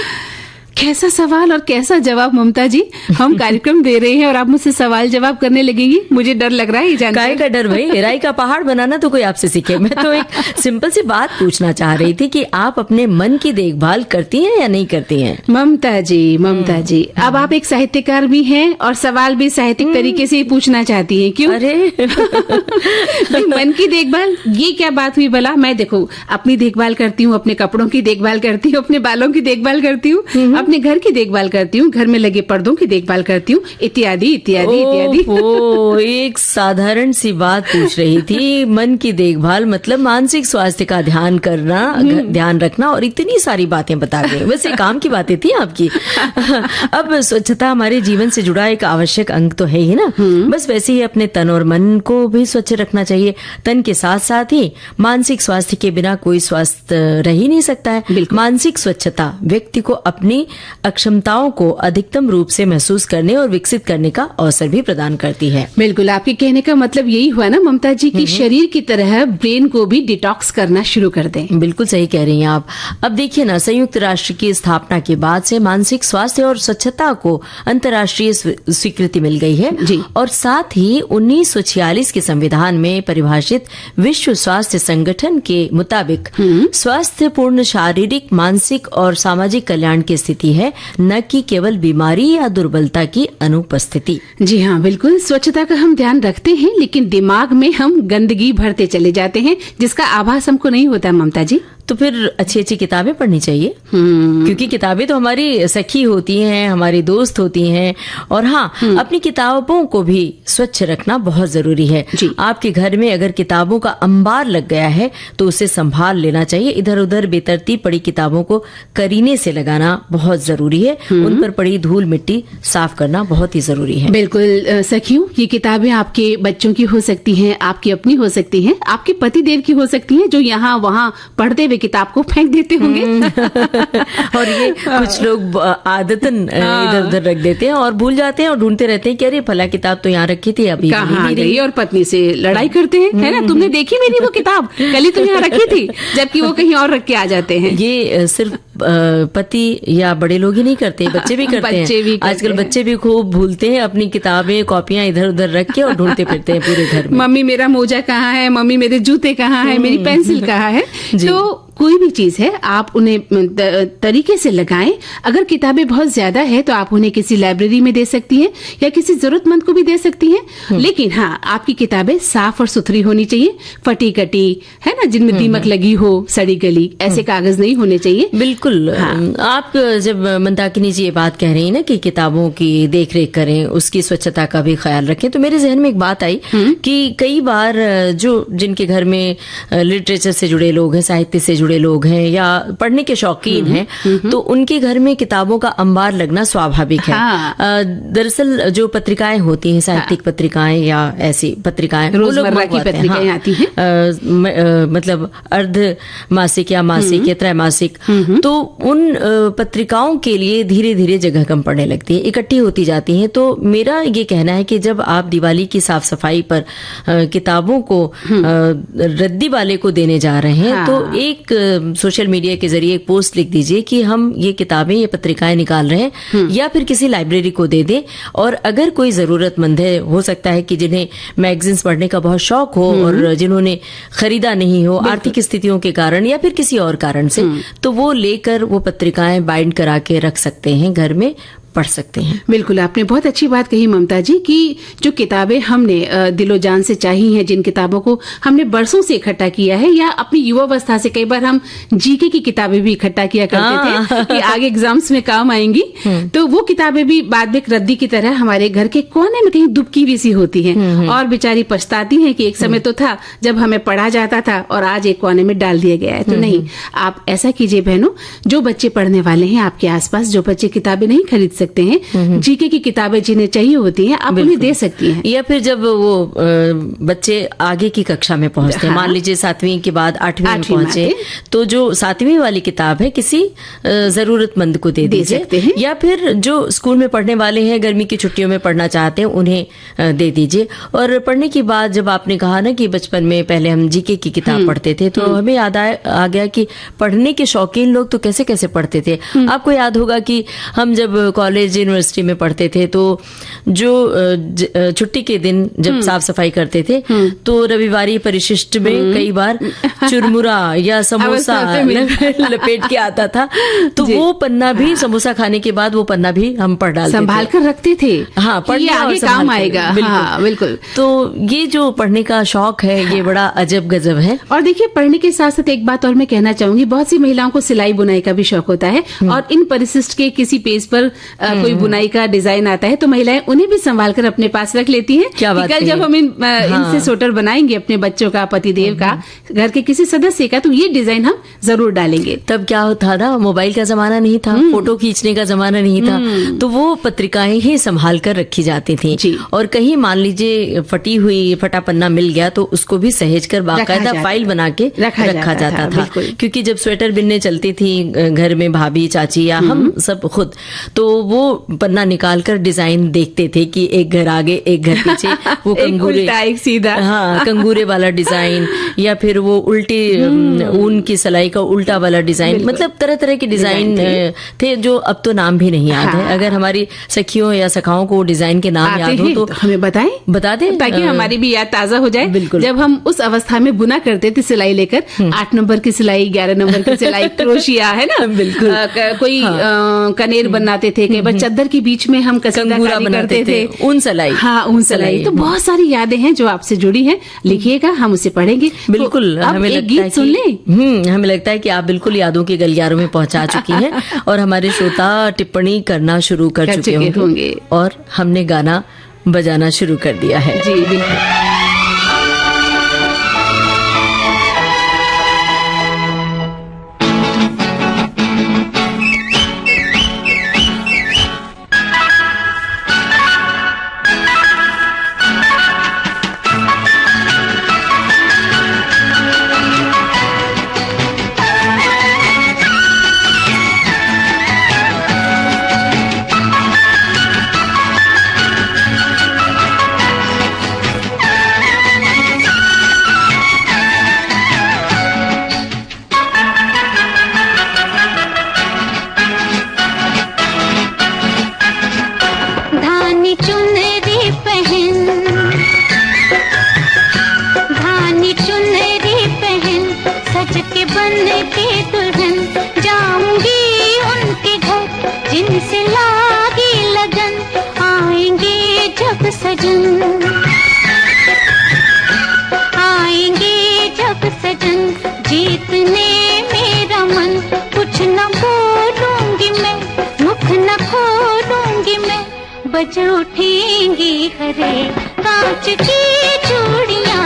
कैसा सवाल और कैसा जवाब ममता जी, हम कार्यक्रम दे रहे हैं और आप मुझसे सवाल जवाब करने लगेंगी। मुझे डर लग रहा है ये जानकर। काय का डर भाई, राई का पहाड़ बनाना तो कोई आपसे सीखे। मैं तो एक सिंपल सी बात पूछना चाह रही थी कि आप अपने मन की देखभाल करती हैं या नहीं करती हैं? ममता जी, अब आप एक साहित्यकार भी हैं और सवाल भी साहित्यिक तरीके से ही पूछना चाहती हैं, क्यों? अरे मन की देखभाल, ये क्या बात हुई भला? मैं देखो अपनी देखभाल करती हूँ, अपने कपड़ों की देखभाल करती हूँ, अपने बालों की देखभाल करती हूँ, अपने घर की देखभाल करती हूँ, घर में लगे पर्दों की देखभाल करती हूँ, इत्यादि इत्यादि इत्यादि। ओ, एक साधारण सी बात पूछ रही थी। मन की देखभाल मतलब मानसिक स्वास्थ्य का ध्यान करना, ध्यान रखना, और इतनी सारी बातें बता गई। वैसे काम की बातें थी आपकी। अब स्वच्छता हमारे जीवन से जुड़ा एक आवश्यक अंग तो है ही ना। बस वैसे ही अपने तन और मन को भी स्वच्छ रखना चाहिए। तन के साथ साथ ही मानसिक स्वास्थ्य के बिना कोई स्वास्थ्य रह ही नहीं सकता है। मानसिक स्वच्छता व्यक्ति को अपनी अक्षमताओं को अधिकतम रूप से महसूस करने और विकसित करने का अवसर भी प्रदान करती है। बिल्कुल, आपके कहने का मतलब यही हुआ ना ममता जी कि शरीर की तरह ब्रेन को भी डिटॉक्स करना शुरू कर दें। बिल्कुल सही कह रही हैं आप। अब देखिए ना, संयुक्त राष्ट्र की स्थापना के बाद से मानसिक स्वास्थ्य और स्वच्छता को अंतर्राष्ट्रीय स्वीकृति मिल गई है जी। और साथ ही 1946 के संविधान में परिभाषित विश्व स्वास्थ्य संगठन के मुताबिक स्वास्थ्यपूर्ण शारीरिक, मानसिक और सामाजिक कल्याण की स्थिति है, न कि केवल बीमारी या दुर्बलता की अनुपस्थिति। जी हाँ, बिल्कुल। स्वच्छता का हम ध्यान रखते हैं, लेकिन दिमाग में हम गंदगी भरते चले जाते हैं, जिसका आभास हमको नहीं होता ममता जी। तो फिर अच्छी अच्छी किताबें पढ़नी चाहिए, क्योंकि किताबें तो हमारी सखी होती हैं, हमारी दोस्त होती हैं। और हाँ, अपनी किताबों को भी स्वच्छ रखना बहुत जरूरी है। आपके घर में अगर किताबों का अंबार लग गया है तो उसे संभाल लेना चाहिए। इधर उधर बेतरतीब पड़ी किताबों को करीने से लगाना बहुत जरूरी है। उन पर पड़ी धूल मिट्टी साफ करना बहुत ही जरूरी है। बिल्कुल सखियों, ये किताबें आपके बच्चों की हो सकती हैं, आपकी अपनी हो सकती हैं, आपके पति देव की हो सकती हैं, जो यहाँ वहाँ पढ़ते हुए किताब को फेंक देते होंगे। और ये कुछ लोग आदतन इधर उधर रख देते हैं और भूल जाते हैं और ढूंढते रहते हैं कि अरे फला किताब तो यहाँ रखी थी, अभी कहाँ गई, और पत्नी से लड़ाई करते हैं, है ना, तुमने देखी मेरी वो किताब, कल ही तो यहाँ रखी थी, जबकि वो कहीं और रख के आ जाते हैं। ये सिर्फ पति या बड़े लोग ही नहीं करते, बच्चे भी करते हैं। आजकल बच्चे भी खूब भूलते हैं अपनी किताबें कॉपियां इधर उधर रख के और ढूंढते फिरते हैं पूरे घर में। मम्मी मेरा मोजा कहाँ है, मम्मी मेरे जूते कहाँ है, मेरी पेंसिल कहाँ है। तो कोई भी चीज है, आप उन्हें तरीके से लगाएं। अगर किताबें बहुत ज्यादा है तो आप उन्हें किसी लाइब्रेरी में दे सकती हैं या किसी जरूरतमंद को भी दे सकती हैं। लेकिन हाँ, आपकी किताबें साफ और सुथरी होनी चाहिए। फटी कटी, है ना, जिनमें दीमक लगी हो, सड़ी गली, ऐसे कागज नहीं होने चाहिए। बिल्कुल। हाँ। आप जब मंदाकिनी जी ये बात कह रही है ना कि किताबों की देख रेख करें, उसकी स्वच्छता का भी ख्याल रखें, तो मेरे जहन में एक बात आई कि कई बार जो जिनके घर में लिटरेचर से जुड़े लोग हैं, साहित्य से जुड़े लोग हैं या पढ़ने के शौकीन हैं, तो उनके घर में किताबों का अंबार लगना स्वाभाविक है। दरअसल जो पत्रिकाएं होती हैं, साहित्यिक पत्रिकाएं या ऐसी पत्रिकाएं, रोजमर्रा की पत्रिकाएं आती हैं, मतलब अर्ध मासिक या मासिक या त्रैमासिक, तो उन पत्रिकाओं के लिए धीरे धीरे जगह कम पड़ने लगती है, इकट्ठी होती जाती हैं। तो मेरा ये कहना है कि जब आप दिवाली की साफ सफाई पर किताबों को रद्दी वाले को देने जा रहे हैं, तो एक सोशल मीडिया के जरिए एक पोस्ट लिख दीजिए कि हम ये किताबें, ये पत्रिकाएं निकाल रहे हैं, या फिर किसी लाइब्रेरी को दे दें। और अगर कोई जरूरतमंद है, हो सकता है कि जिन्हें मैगजीन्स पढ़ने का बहुत शौक हो और जिन्होंने खरीदा नहीं हो आर्थिक स्थितियों के कारण या फिर किसी और कारण से, तो वो लेकर वो पत्रिकाएं बाइंड करा के रख सकते हैं, घर में पढ़ सकते हैं। बिल्कुल, आपने बहुत अच्छी बात कही ममता जी कि जो किताबें हमने दिलो जान से चाही हैं, जिन किताबों को हमने बरसों से इकट्ठा किया है, या अपनी युवावस्था से कई बार हम जीके की किताबें भी इकट्ठा किया करते थे कि आगे एग्जाम्स में काम आएंगी, तो वो किताबें भी बाद में एक रद्दी की तरह हमारे घर के कोने में कहीं दुबकी भी सी होती हैं और बेचारी पछताती हैं कि एक समय तो था जब हमें पढ़ा जाता था और आज एक कोने में डाल दिया गया है। तो नहीं, आप ऐसा कीजिए बहनों, जो बच्चे पढ़ने वाले हैं आपके आसपास, जो बच्चे किताबें नहीं खरीद सकते हैं, जीके की किताबें जिन्हें चाहिए होती हैं, आप उन्हें दे सकती हैं। या फिर जब वो बच्चे आगे की कक्षा में पहुंचते हैं, मान लीजिए 7वीं के बाद 8वीं में पहुंचे, तो जो 7वीं वाली किताब है किसी जरूरतमंद को दे सकते हैं। या फिर जो स्कूल में पढ़ने वाले हैं, गर्मी की छुट्टियों में पढ़ना चाहते हैं, उन्हें दे दीजिए। और पढ़ने की बात जब आपने कहा ना कि बचपन में पहले हम जीके की किताब पढ़ते थे, तो हमें याद आ गया कि पढ़ने के शौकीन लोग तो कैसे कैसे पढ़ते थे। आपको याद होगा कि हम जब कॉलेज यूनिवर्सिटी में पढ़ते थे, तो जो छुट्टी के दिन जब साफ सफाई करते थे, तो रविवारी परिशिष्ट में कई बार चुरमुरा या समोसा लपेट के आता था, तो वो पन्ना भी, समोसा खाने के बाद वो पन्ना भी हम पढ़ डालते थे, संभाल कर रखते थे। हाँ, ये आगे काम आएगा। हाँ, बिल्कुल। तो ये जो पढ़ने का शौक है, ये बड़ा अजब गजब है। और देखिए, पढ़ने के साथ साथ एक बात और मैं कहना चाहूंगी, बहुत सी महिलाओं को सिलाई बुनाई का भी शौक होता है, और इन परिशिष्ट के किसी पेज पर कोई बुनाई का डिजाइन आता है, तो महिलाएं उन्हें भी संभाल कर अपने पास रख लेती हैं। क्या बात कल जब हम इनसे स्वेटर बनाएंगे अपने बच्चों का, पतिदेव का, घर के किसी सदस्य का, तो ये डिजाइन हम जरूर डालेंगे। तब क्या होता था, मोबाइल का जमाना नहीं था, फोटो खींचने का जमाना नहीं था, तो वो पत्रिकाएं ही संभाल कर रखी जाती थी। और कहीं मान लीजिए फटा पन्ना मिल गया, तो उसको भी सहेज कर बाकायदा फाइल बना के रखा जाता था। क्योंकि जब स्वेटर बिनने चलती थी घर में भाभी, चाची या हम सब खुद, तो वो पन्ना निकाल कर डिजाइन देखते थे कि एक घर आगे एक घर पीछे, वो कंगूरे, एक सीधा, हाँ, कंगूरे वाला डिजाइन, या फिर वो उल्टी ऊन की सिलाई का उल्टा वाला डिजाइन, मतलब तरह तरह के डिजाइन थे जो अब तो नाम भी नहीं याद है। अगर हमारी सखियों या सखाओं को डिजाइन के नाम याद हो तो हमें बता दें, ताकि हमारी भी याद ताजा हो जाए। बिल्कुल। जब हम उस अवस्था में बुना करते थे सिलाई लेकर, 8 नंबर की सिलाई, 11 नंबर की सिलाई, क्रोशिया, है ना, बिल्कुल, कोई कनेर बनाते थे, कई बार चादर के बीच में हम कंगूरा बनाते थे, ऊन सिलाई। हाँ, ऊन सिलाई। तो बहुत सारी यादें हैं जो आपसे जुड़ी हैं, लिखिएगा, हम उसे पढ़ेंगे। बिल्कुल। तो हमें गीत सुन लें। हमें लगता है कि आप बिल्कुल यादों के गलियारों में पहुंचा चुकी हैं और हमारे श्रोता टिप्पणी करना शुरू कर चुके होंगे और हमने गाना बजाना शुरू कर दिया है। जी बिल्कुल। बज उठेंगी हरे कांच की चूड़ियां,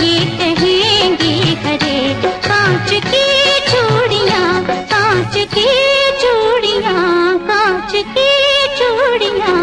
ये कहेंगी हरे कांच की चूड़ियां, कांच की चूड़ियां, कांच की चूड़ियां।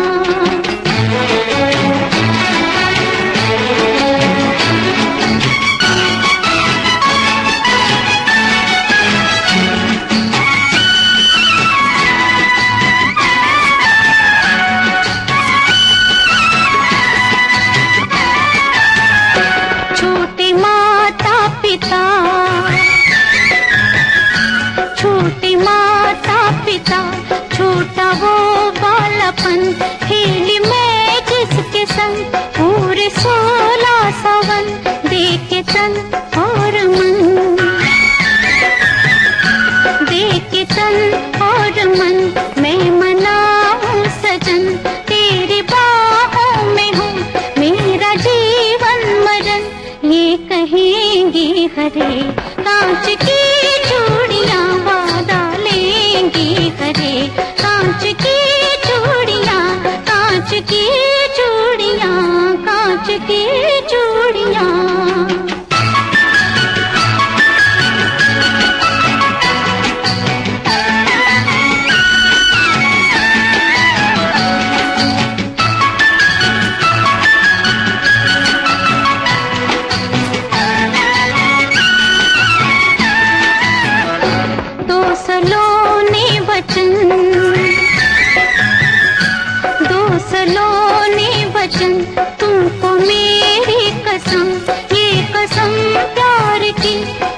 सलोने वचन, तुमको मेरी कसम, ये कसम प्यार की,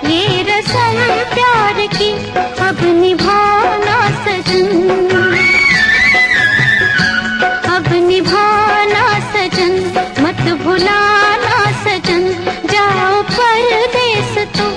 ये रसम प्यार की, अब निभाना सजन, अब निभाना सजन, मत भुलाना सजन, जाओ परदेस तो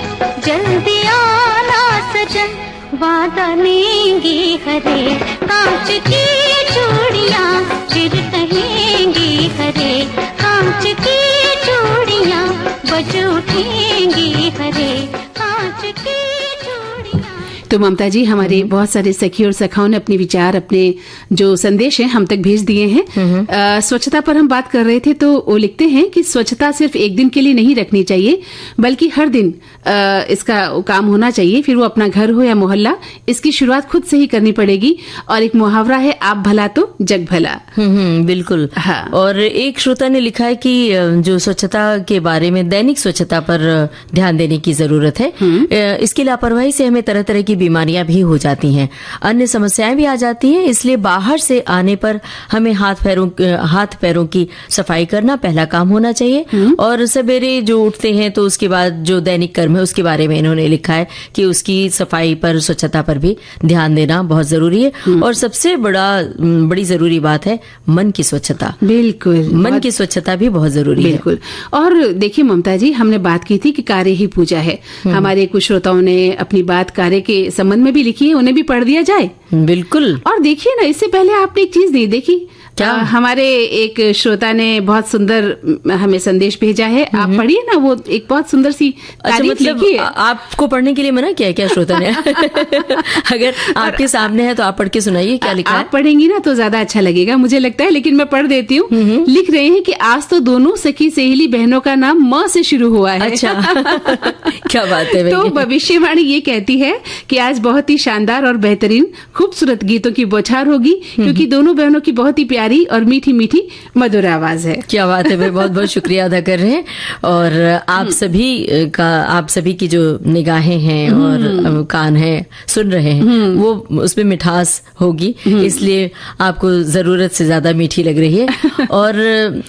जल्दी आना सजन, वादा लेंगे हरे कांच की चूड़ियां, फिर कहेंगे हरे कांच की चूड़ियां, बज उठेंगे हरे कांच की चूड़ियां। तो ममता जी, हमारे बहुत सारे सखी और सखाओं ने अपने विचार, अपने जो संदेश हैं हम तक भेज दिए हैं। स्वच्छता पर हम बात कर रहे थे, तो वो लिखते हैं कि स्वच्छता सिर्फ एक दिन के लिए नहीं रखनी चाहिए, बल्कि हर दिन इसका काम होना चाहिए। फिर वो अपना घर हो या मोहल्ला, इसकी शुरुआत खुद से ही करनी पड़ेगी। और एक मुहावरा है, आप भला तो जग भला। बिल्कुल। हाँ। और एक श्रोता ने लिखा है कि जो स्वच्छता के बारे में, दैनिक स्वच्छता पर ध्यान देने की जरूरत है। इसकी लापरवाही से हमें तरह तरह की बीमारियां भी हो जाती हैं, अन्य समस्याएं भी आ जाती हैं। इसलिए बाहर से आने पर हमें हाथ पैरों की सफाई करना पहला काम होना चाहिए। और सवेरे जो उठते हैं तो उसके बाद जो दैनिक कर्म है उसके बारे में इन्होंने लिखा है कि उसकी सफाई पर, स्वच्छता पर भी ध्यान देना बहुत जरूरी है। और सबसे बड़ी जरूरी बात है मन की स्वच्छता। बिल्कुल, मन की स्वच्छता भी बहुत जरूरी है। बिल्कुल। और देखिए ममता जी, हमने बात की थी कि कार्य ही पूजा है। हमारे कुछ श्रोताओं ने अपनी बात कार्य के संबंध में भी लिखी है, उन्हें भी पढ़ दिया जाए। बिल्कुल। और देखिए ना, इससे पहले आपने एक चीज नहीं देखी क्या? हमारे एक श्रोता ने बहुत सुंदर हमें संदेश भेजा है, आप पढ़िए ना, वो एक बहुत सुंदर सी तारीफ लिखी है। आपको पढ़ने के लिए मना किया क्या श्रोता ने? अगर आपके सामने है तो आप पढ़ के सुनाइए क्या लिखा है। आप पढ़ेंगी ना तो ज्यादा अच्छा लगेगा, मुझे लगता है, लेकिन मैं पढ़ देती हूँ। लिख रहे हैं कि आज तो दोनों सखी सहेली बहनों का नाम म से शुरू हुआ है। अच्छा। क्या बात है। तो भविष्यवाणी ये कहती है कि आज बहुत ही शानदार और बेहतरीन खूबसूरत गीतों की बौछार होगी, क्योंकि दोनों बहनों की बहुत ही प्यारी और मीठी मीठी मधुर आवाज है। क्या बात है। मैं बहुत बहुत शुक्रिया अदा कर रहे हैं। और आप सभी की जो निगाहें हैं और कान हैं, सुन रहे हैं, वो उसमें मिठास होगी, इसलिए आपको जरूरत से ज्यादा मीठी लग रही है। और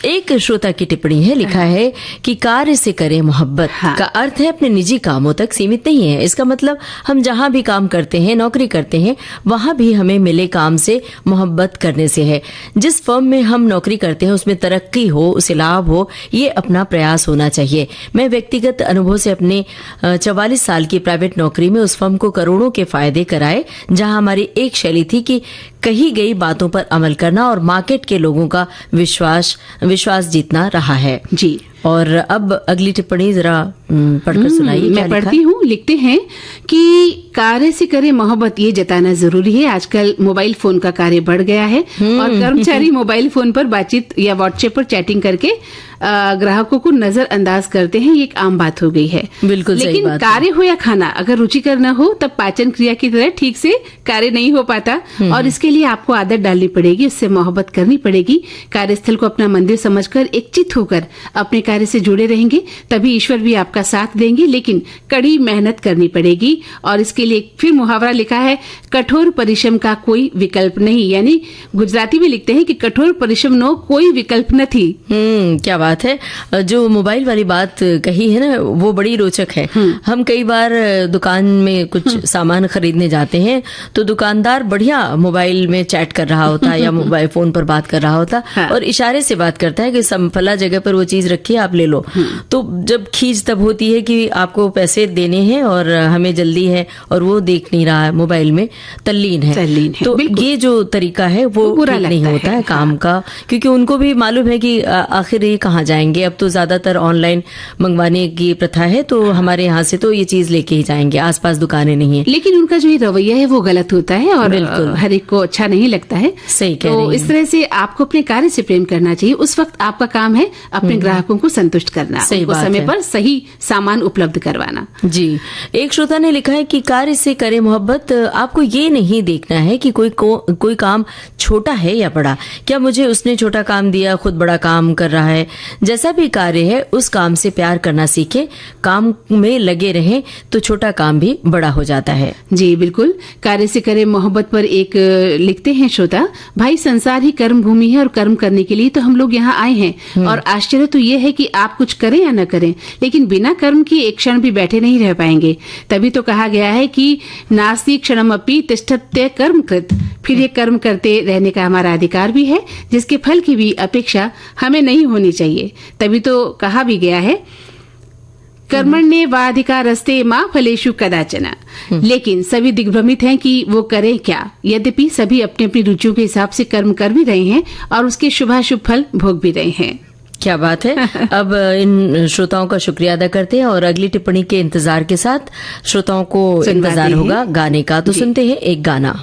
एक श्रोता की टिप्पणी है, लिखा है कि कार्य से करें मोहब्बत। का अर्थ है अपने निजी कामों तक सीमित नहीं है। इसका मतलब हम जहां भी काम करते हैं, नौकरी करते हैं, वहां भी हमें मिले काम से मोहब्बत करने से है। जिस फर्म में हम नौकरी करते हैं उसमें तरक्की हो, उसे लाभ हो, ये अपना प्रयास होना चाहिए। मैं व्यक्तिगत अनुभव से अपने 44 साल की प्राइवेट नौकरी में उस फर्म को करोड़ों के फायदे कराए, जहां हमारी एक शैली थी कि कही गई बातों पर अमल करना और मार्केट के लोगों का विश्वास जीतना रहा है। जी। और अब अगली टिप्पणी जरा पढ़कर सुनाइए। मैं पढ़ती हूँ। लिखते हैं कि कार्य से करे मोहब्बत, ये जताना जरूरी है। आजकल मोबाइल फोन का कार्य बढ़ गया है और कर्मचारी मोबाइल फोन पर बातचीत या व्हाट्सएप पर चैटिंग करके ग्राहकों को नजरअंदाज करते हैं। ये एक आम बात हो गई है। बिल्कुल सही लेकिन बात कार्य हो या खाना, अगर रुचिकर न हो तब पाचन क्रिया की तरह ठीक से कार्य नहीं हो पाता। और इसके लिए आपको आदत डालनी पड़ेगी, उससे मोहब्बत करनी पड़ेगी। कार्यस्थल को अपना मंदिर समझकर एकचित होकर अपने कार्य से जुड़े रहेंगे, तभी ईश्वर भी आपका साथ देंगे। लेकिन कड़ी मेहनत करनी पड़ेगी। और इसके लिए फिर मुहावरा लिखा है, कठोर परिश्रम का कोई विकल्प नहीं। यानी गुजराती में लिखते हैं कि कठोर परिश्रम नो कोई विकल्प न थी। क्या बात है। जो मोबाइल वाली बात कही है ना, वो बड़ी रोचक है। हम कई बार दुकान में कुछ सामान खरीदने जाते हैं तो दुकानदार बढ़िया मोबाइल में चैट कर रहा होता है या मोबाइल फोन पर बात कर रहा होता और इशारे से बात करता है कि फला जगह पर वो चीज रखी है, आप ले लो। तो जब खींच तब होती है कि आपको पैसे देने हैं और हमें जल्दी है, और वो देख नहीं रहा है, मोबाइल में तल्लीन है। तो ये जो तरीका है वो बुरा नहीं होता है काम का, क्योंकि उनको भी मालूम है कि आखिर ये कहाँ जाएंगे। अब तो ज्यादातर ऑनलाइन मंगवाने की प्रथा है, तो हमारे यहाँ से तो ये चीज लेके ही जाएंगे, आसपास दुकानें नहीं है। लेकिन उनका जो ये रवैया है वो गलत होता है और हर एक को अच्छा नहीं लगता है। सही कह रही हैं। तो इस तरह से आपको अपने कार्य से प्रेम करना चाहिए। उस वक्त आपका काम है अपने ग्राहकों को संतुष्ट करना, उनको समय पर सही सामान उपलब्ध करवाना। जी। एक श्रोता ने लिखा है कि कार्य से करे मोहब्बत। आपको ये नहीं देखना है कि कोई काम छोटा है या बड़ा। क्या मुझे उसने छोटा काम दिया, खुद बड़ा काम कर रहा है। जैसा भी कार्य है उस काम से प्यार करना सीखे, काम में लगे रहें तो छोटा काम भी बड़ा हो जाता है। जी बिल्कुल, कार्य से करे मोहब्बत पर एक लिखते हैं श्रोता, भाई संसार ही कर्म भूमि है और कर्म करने के लिए तो हम लोग यहाँ आए हैं। और आश्चर्य तो ये है कि आप कुछ करें या न करें, लेकिन बिना कर्म के एक क्षण भी बैठे नहीं रह पाएंगे। तभी तो कहा गया है कि नास्ति क्षणमपि तिष्ठत्य कर्म कृत। फिर ये कर्म करते रहने का हमारा अधिकार भी है, जिसके फल की भी अपेक्षा हमें नहीं होनी चाहिए। तभी तो कहा भी गया है, कर्मण्ये वाधिकारस्ते मां फलेषु कदाचन। लेकिन सभी दिग्भ्रमित हैं कि वो करें क्या। यद्यपि सभी अपनी अपनी रुचियों के हिसाब से कर्म कर भी रहे हैं और उसके शुभाशुभ फल भोग भी रहे हैं। क्या बात है। अब इन श्रोताओं का शुक्रिया अदा करते हैं और अगली टिप्पणी के इंतजार के साथ श्रोताओं को इंतजार होगा गाने का, तो सुनते हैं एक गाना।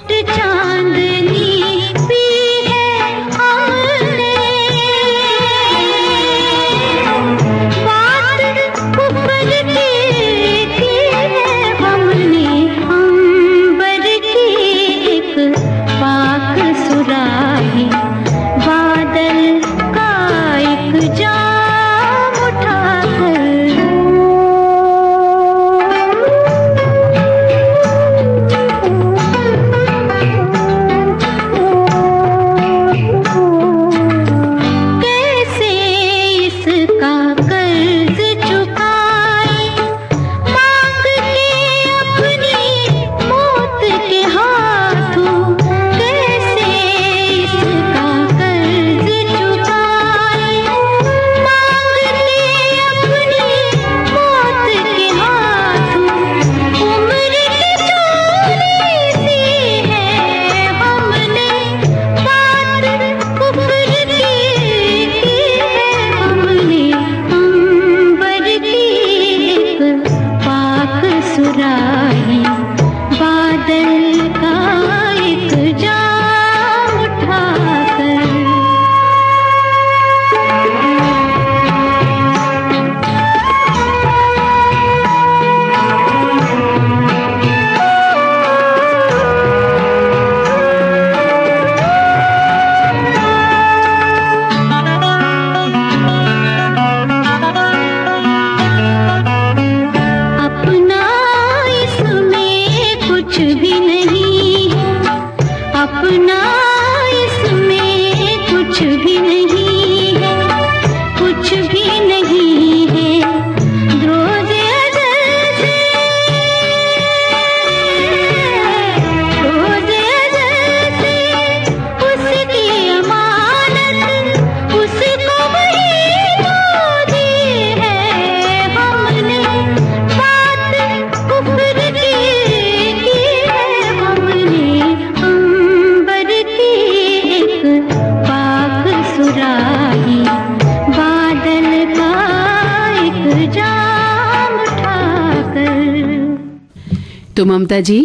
तो ममता जी,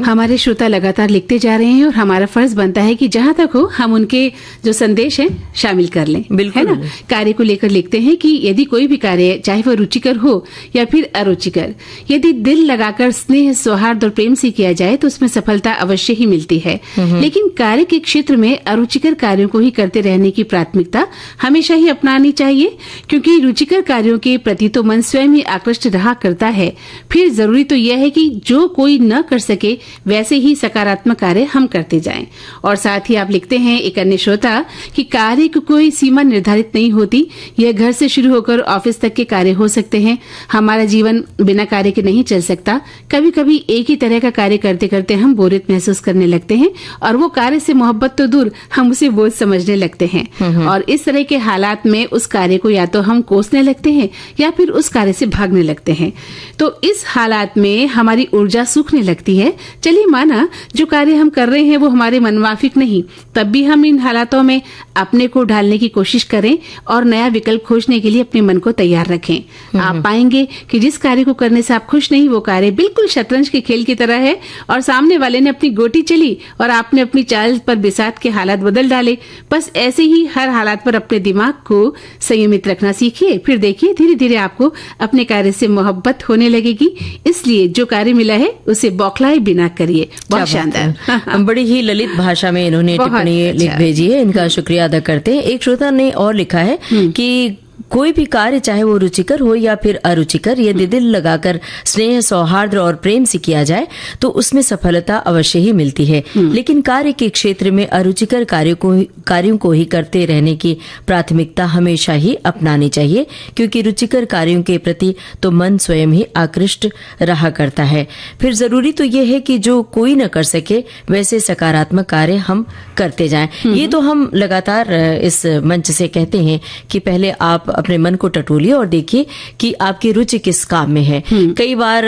हमारे श्रोता लगातार लिखते जा रहे हैं और हमारा फर्ज बनता है कि जहाँ तक हो हम उनके जो संदेश हैं शामिल कर लें। बिल्कुल, है ना। कार्य को लेकर लिखते हैं कि यदि कोई भी कार्य, चाहे वह रुचिकर हो या फिर अरुचिकर, यदि दिल लगाकर स्नेह, सौहार्द और प्रेम से किया जाए तो उसमें सफलता अवश्य ही मिलती है। लेकिन कार्य के क्षेत्र में अरुचिकर कार्यों को ही करते रहने की प्राथमिकता हमेशा ही अपनानी चाहिए, क्योंकि रुचिकर कार्यों के प्रति तो मन स्वयं ही आकृष्ट रहा करता है। फिर जरूरी तो यह है कि जो कोई न कर सके वैसे ही सकारात्मक कार्य हम करते जाएं। और साथ ही आप लिखते हैं एक अन्य श्रोता कि कार्य की कोई सीमा निर्धारित नहीं होती, यह घर से शुरू होकर ऑफिस तक के कार्य हो सकते हैं। हमारा जीवन बिना कार्य के नहीं चल सकता। कभी कभी एक ही तरह का कार्य करते करते हम बोरियत महसूस करने लगते हैं और वो कार्य से मोहब्बत तो दूर, हम उसे बोझ समझने लगते हैं। और इस तरह के हालात में उस कार्य को या तो हम कोसने लगते हैं या फिर उस कार्य से भागने लगते हैं। तो इस हालात में हमारी ऊर्जा सूखने लगती है। चलिए माना जो कार्य हम कर रहे हैं वो हमारे मनमाफिक नहीं, तब भी हम इन हालातों में अपने को ढालने की कोशिश करें और नया विकल्प खोजने के लिए अपने मन को तैयार रखें। आप पाएंगे कि जिस कार्य को करने से आप खुश नहीं, वो कार्य बिल्कुल शतरंज के खेल की तरह है और सामने वाले ने अपनी गोटी चली और आपने अपनी चाल पर बिसात के हालात बदल डाले। बस ऐसे ही हर हालात पर अपने दिमाग को संयमित रखना सीखिए। फिर देखिए धीरे धीरे आपको अपने कार्य से मोहब्बत होने लगेगी। इसलिए जो कार्य मिला है उसे बौखलाए बिना करिए। बहुत शानदार। बड़ी ही ललित भाषा में इन्होंने टिप्पणी लिख भेजी है, इनका शुक्रिया अदा करते हैं। एक श्रोता ने और लिखा है कि कोई भी कार्य चाहे वो रुचिकर हो या फिर अरुचिकर, यदि दिल लगाकर स्नेह, सौहार्द और प्रेम से किया जाए तो उसमें सफलता अवश्य ही मिलती है। लेकिन कार्य के क्षेत्र में अरुचिकर कार्यों को ही करते रहने की प्राथमिकता हमेशा ही अपनानी चाहिए, क्योंकि रुचिकर कार्यों के प्रति तो मन स्वयं ही आकृष्ट रहा करता है। फिर जरूरी तो ये है कि जो कोई न कर सके वैसे सकारात्मक कार्य हम करते जाएं। ये तो हम लगातार इस मंच से कहते हैं कि पहले आप अपने मन को टटोलिए और देखिए कि आपकी रुचि किस काम में है। कई बार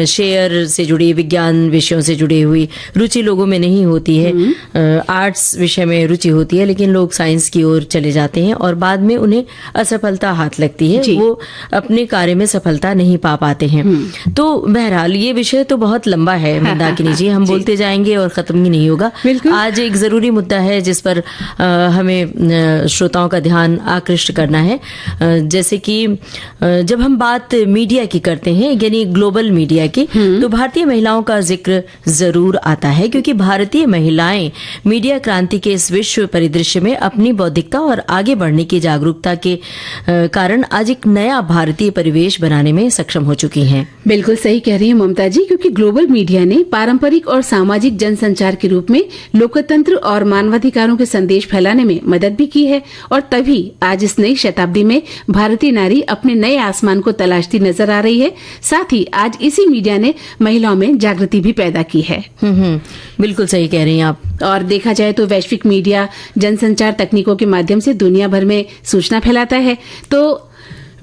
शेयर से जुड़ी, विज्ञान विषयों से जुड़ी हुई रुचि लोगों में नहीं होती है। आर्ट्स विषय में रुचि होती है, लेकिन लोग साइंस की ओर चले जाते हैं और बाद में उन्हें असफलता हाथ लगती है, वो अपने कार्य में सफलता नहीं पा पाते हैं। तो बहरहाल ये विषय तो बहुत लंबा है मंदाकिनी जी, हम बोलते जाएंगे और खत्म ही नहीं होगा। आज एक जरूरी मुद्दा है जिस पर हमें श्रोताओं का ध्यान आकृष्ट करना है। जैसे कि जब हम बात मीडिया की करते हैं, यानी ग्लोबल मीडिया की, तो भारतीय महिलाओं का जिक्र जरूर आता है, क्योंकि भारतीय महिलाएं मीडिया क्रांति के इस विश्व परिदृश्य में अपनी बौद्धिकता और आगे बढ़ने की जागरूकता के कारण आज एक नया भारतीय परिवेश बनाने में सक्षम हो चुकी हैं। बिल्कुल सही कह रही हैं ममता जी, क्योंकि ग्लोबल मीडिया ने पारंपरिक और सामाजिक जनसंचार के रूप में लोकतंत्र और मानवाधिकारों के संदेश फैलाने में मदद भी की है, और तभी आज इस नई शताब्दी में भारतीय नारी अपने नए आसमान को तलाशती नजर आ रही है। साथ ही आज इसी मीडिया ने महिलाओं में जागृति भी पैदा की है। बिल्कुल सही कह रही हैं आप। और देखा जाए तो वैश्विक मीडिया जनसंचार तकनीकों के माध्यम से दुनिया भर में सूचना फैलाता है। तो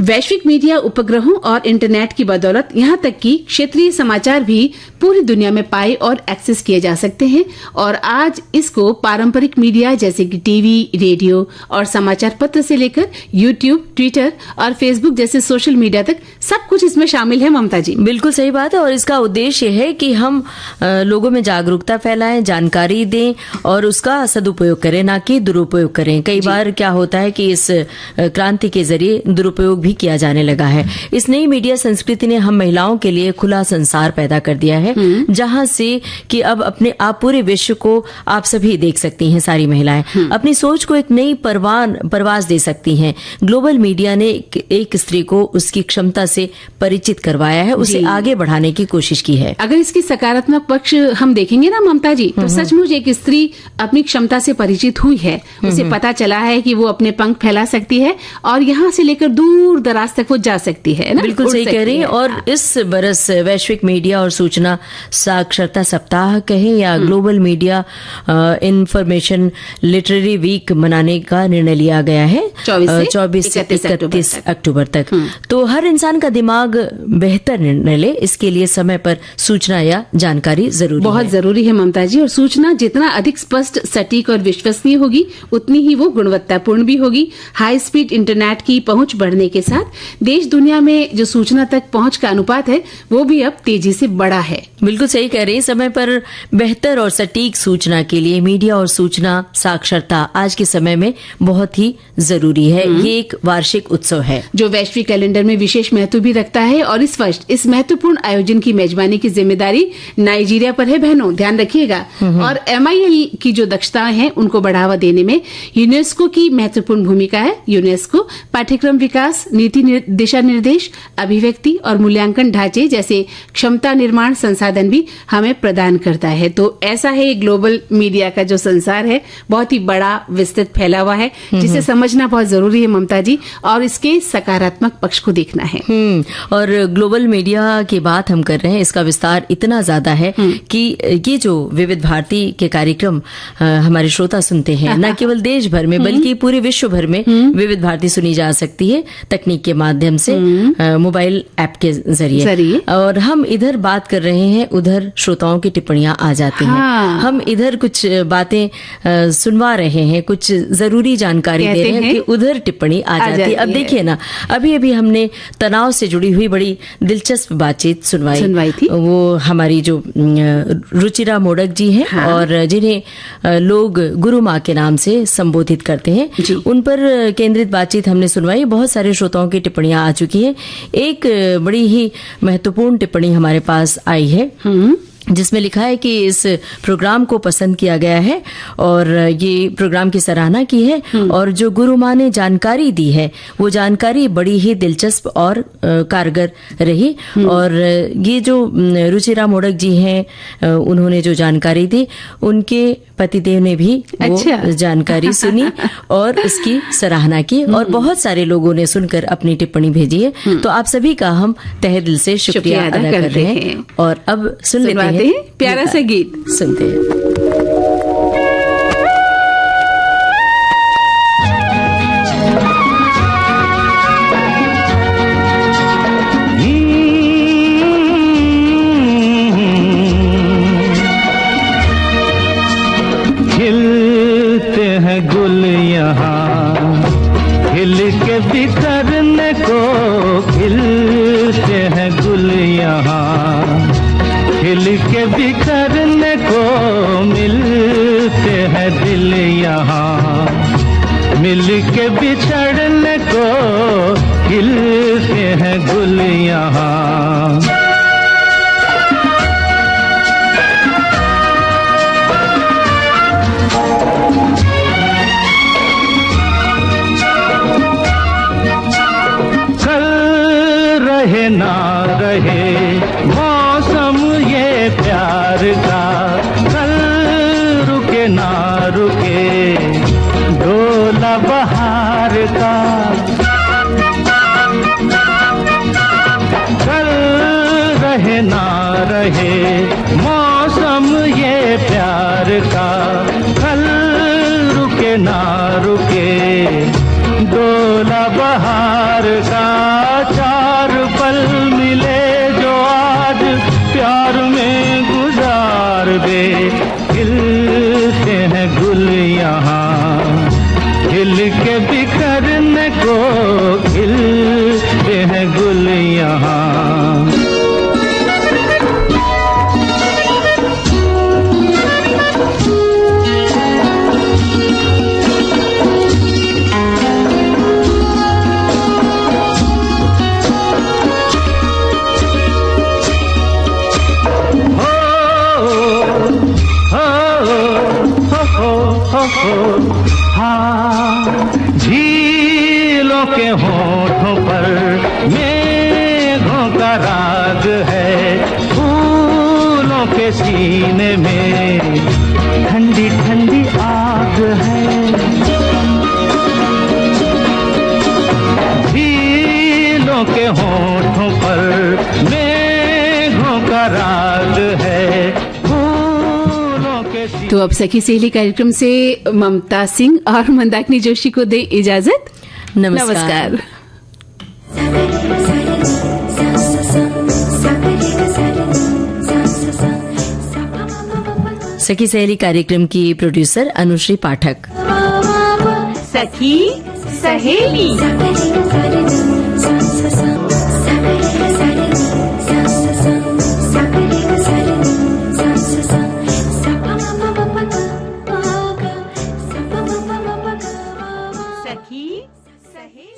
वैश्विक मीडिया उपग्रहों और इंटरनेट की बदौलत यहाँ तक कि क्षेत्रीय समाचार भी पूरी दुनिया में पाए और एक्सेस किए जा सकते हैं। और आज इसको पारंपरिक मीडिया जैसे कि टीवी, रेडियो और समाचार पत्र से लेकर यूट्यूब, ट्विटर और फेसबुक जैसे सोशल मीडिया तक सब कुछ इसमें शामिल है। ममता जी, बिल्कुल सही बात है, और इसका उद्देश्य है कि हम लोगों में जागरूकता फैलाएं, जानकारी दें और उसका सदुपयोग करें, ना कि दुरुपयोग करें। कई बार क्या होता है कि इस क्रांति के जरिए दुरुपयोग भी किया जाने लगा है। इस नई मीडिया संस्कृति ने हम महिलाओं के लिए खुला संसार पैदा कर दिया है, जहां से कि अब अपने आप पूरे विश्व को आप सभी देख सकती हैं। सारी महिलाएं अपनी सोच को एक नई परवाज दे सकती हैं। ग्लोबल मीडिया ने एक स्त्री को उसकी क्षमता से परिचित करवाया है, उसे आगे बढ़ाने की कोशिश की है। अगर इसकी सकारात्मक पक्ष हम देखेंगे ना ममता जी, तो सचमुच एक स्त्री अपनी क्षमता से परिचित हुई है। उसे पता चला है कि वो अपने पंख फैला सकती है और यहाँ से लेकर दूर दराज तक वो जा सकती है ना। बिल्कुल सही कह रही है। और इस बरस वैश्विक मीडिया और सूचना साक्षरता सप्ताह कहें या global media information literary week मनाने का निर्णय लिया गया है 24 से 31 अक्टूबर तक। तो हर इंसान का दिमाग बेहतर निर्णय ले, इसके लिए समय पर सूचना या जानकारी जरूरी बहुत जरूरी है ममता जी। और सूचना जितना अधिक स्पष्ट, सटीक और विश्वसनीय होगी, उतनी ही वो गुणवत्तापूर्ण भी होगी। हाई स्पीड इंटरनेट की पहुंच बढ़ने के साथ देश दुनिया में जो सूचना तक पहुंच का अनुपात है वो भी अब तेजी से बढ़ा है। बिल्कुल सही कह रही हैं। समय पर बेहतर और सटीक सूचना के लिए मीडिया और सूचना साक्षरता आज के समय में बहुत ही जरूरी है। ये एक वार्षिक उत्सव है जो वैश्विक कैलेंडर में विशेष महत्व भी रखता है। और इस वर्ष इस महत्वपूर्ण आयोजन की मेजबानी की जिम्मेदारी नाइजीरिया पर है। बहनों, ध्यान रखिएगा। और MIL की जो दक्षताएं हैं उनको बढ़ावा देने में यूनेस्को की महत्वपूर्ण भूमिका है। यूनेस्को पाठ्यक्रम विकास, नीति दिशा निर्देश, अभिव्यक्ति और मूल्यांकन ढांचे जैसे क्षमता निर्माण संसाधन भी हमें प्रदान करता है। तो ऐसा है, ग्लोबल मीडिया का जो संसार है बहुत ही बड़ा, विस्तृत, फैला हुआ है, जिसे समझना बहुत जरूरी है ममता जी, और इसके सकारात्मक पक्ष को देखना है। और ग्लोबल मीडिया की बात हम कर रहे हैं, इसका विस्तार इतना ज्यादा है कि ये जो विविध भारती के कार्यक्रम हमारे श्रोता सुनते हैं, न केवल देश भर में बल्कि पूरे विश्व भर में विविध भारती सुनी जा सकती है तकनीक के माध्यम से, मोबाइल ऐप के जरिए। और हम इधर बात कर रहे हैं, उधर श्रोताओं की टिप्पणियां आ जाती हैं। हम इधर कुछ बातें सुनवा रहे हैं, कुछ जरूरी जानकारी दे रहे हैं कि उधर टिप्पणी आ जाती है। अब देखिए ना, अभी अभी हमने तनाव से जुड़ी हुई बड़ी दिलचस्प बातचीत सुनवाई थी। वो हमारी जो रुचिरा मोडक जी हैं, और जिन्हें लोग गुरु माँ के नाम से संबोधित करते हैं, उन पर केंद्रित बातचीत हमने सुनवाई। बहुत सारे श्रोताओं की टिप्पणियां आ चुकी हैं। एक बड़ी ही महत्वपूर्ण टिप्पणी हमारे पास आई है जिसमें लिखा है कि इस प्रोग्राम को पसंद किया गया है और ये प्रोग्राम की सराहना की है और जो गुरु माँ ने जानकारी दी है वो जानकारी बड़ी ही दिलचस्प और कारगर रही। और ये जो रुचिरा मोडक जी हैं उन्होंने जो जानकारी दी, उनके पतिदेव ने भी वो जानकारी सुनी और उसकी सराहना की और बहुत सारे लोगों ने सुनकर अपनी टिप्पणी भेजी है। तो आप सभी का हम तहे दिल से शुक्रिया अदा कर रहे हैं। और अब सुन लेते हैं प्यारा सा गीत, सुनते हैं। खिलते हैं गुल यहाँ, खिल के बिखरने को, खिलते हैं गुल यहाँ, खिल के बिखरने को, मिलते हैं दिल यहाँ, मिल के बिछड़ने को, खिलते हैं गुल यहाँ। रहे ना रहे मौसम ये प्यार का, कल रुके ना रुके डोला बहार का, कल रहे ना रहे मौसम ये प्यार का, कल रुके ना रुके डोला बहार का। चार पल मिले जो आज प्यार में गुजार दे, खिलते हैं गुल यहाँ, खिल के बिखरने को, खिलते हैं गुल यहाँ। हाँ, झीलों के होठों पर मेघों का राग है, फूलों के सीने में ठंडी ठंडी आग है, झीलों के होठों पर मेघों का राग है। तो अब सखी सहेली कार्यक्रम से ममता सिंह और मंदाकिनी जोशी को दे इजाजत। नमस्कार। सखी सहेली कार्यक्रम की प्रोड्यूसर अनुश्री पाठक। सखी सहेली सही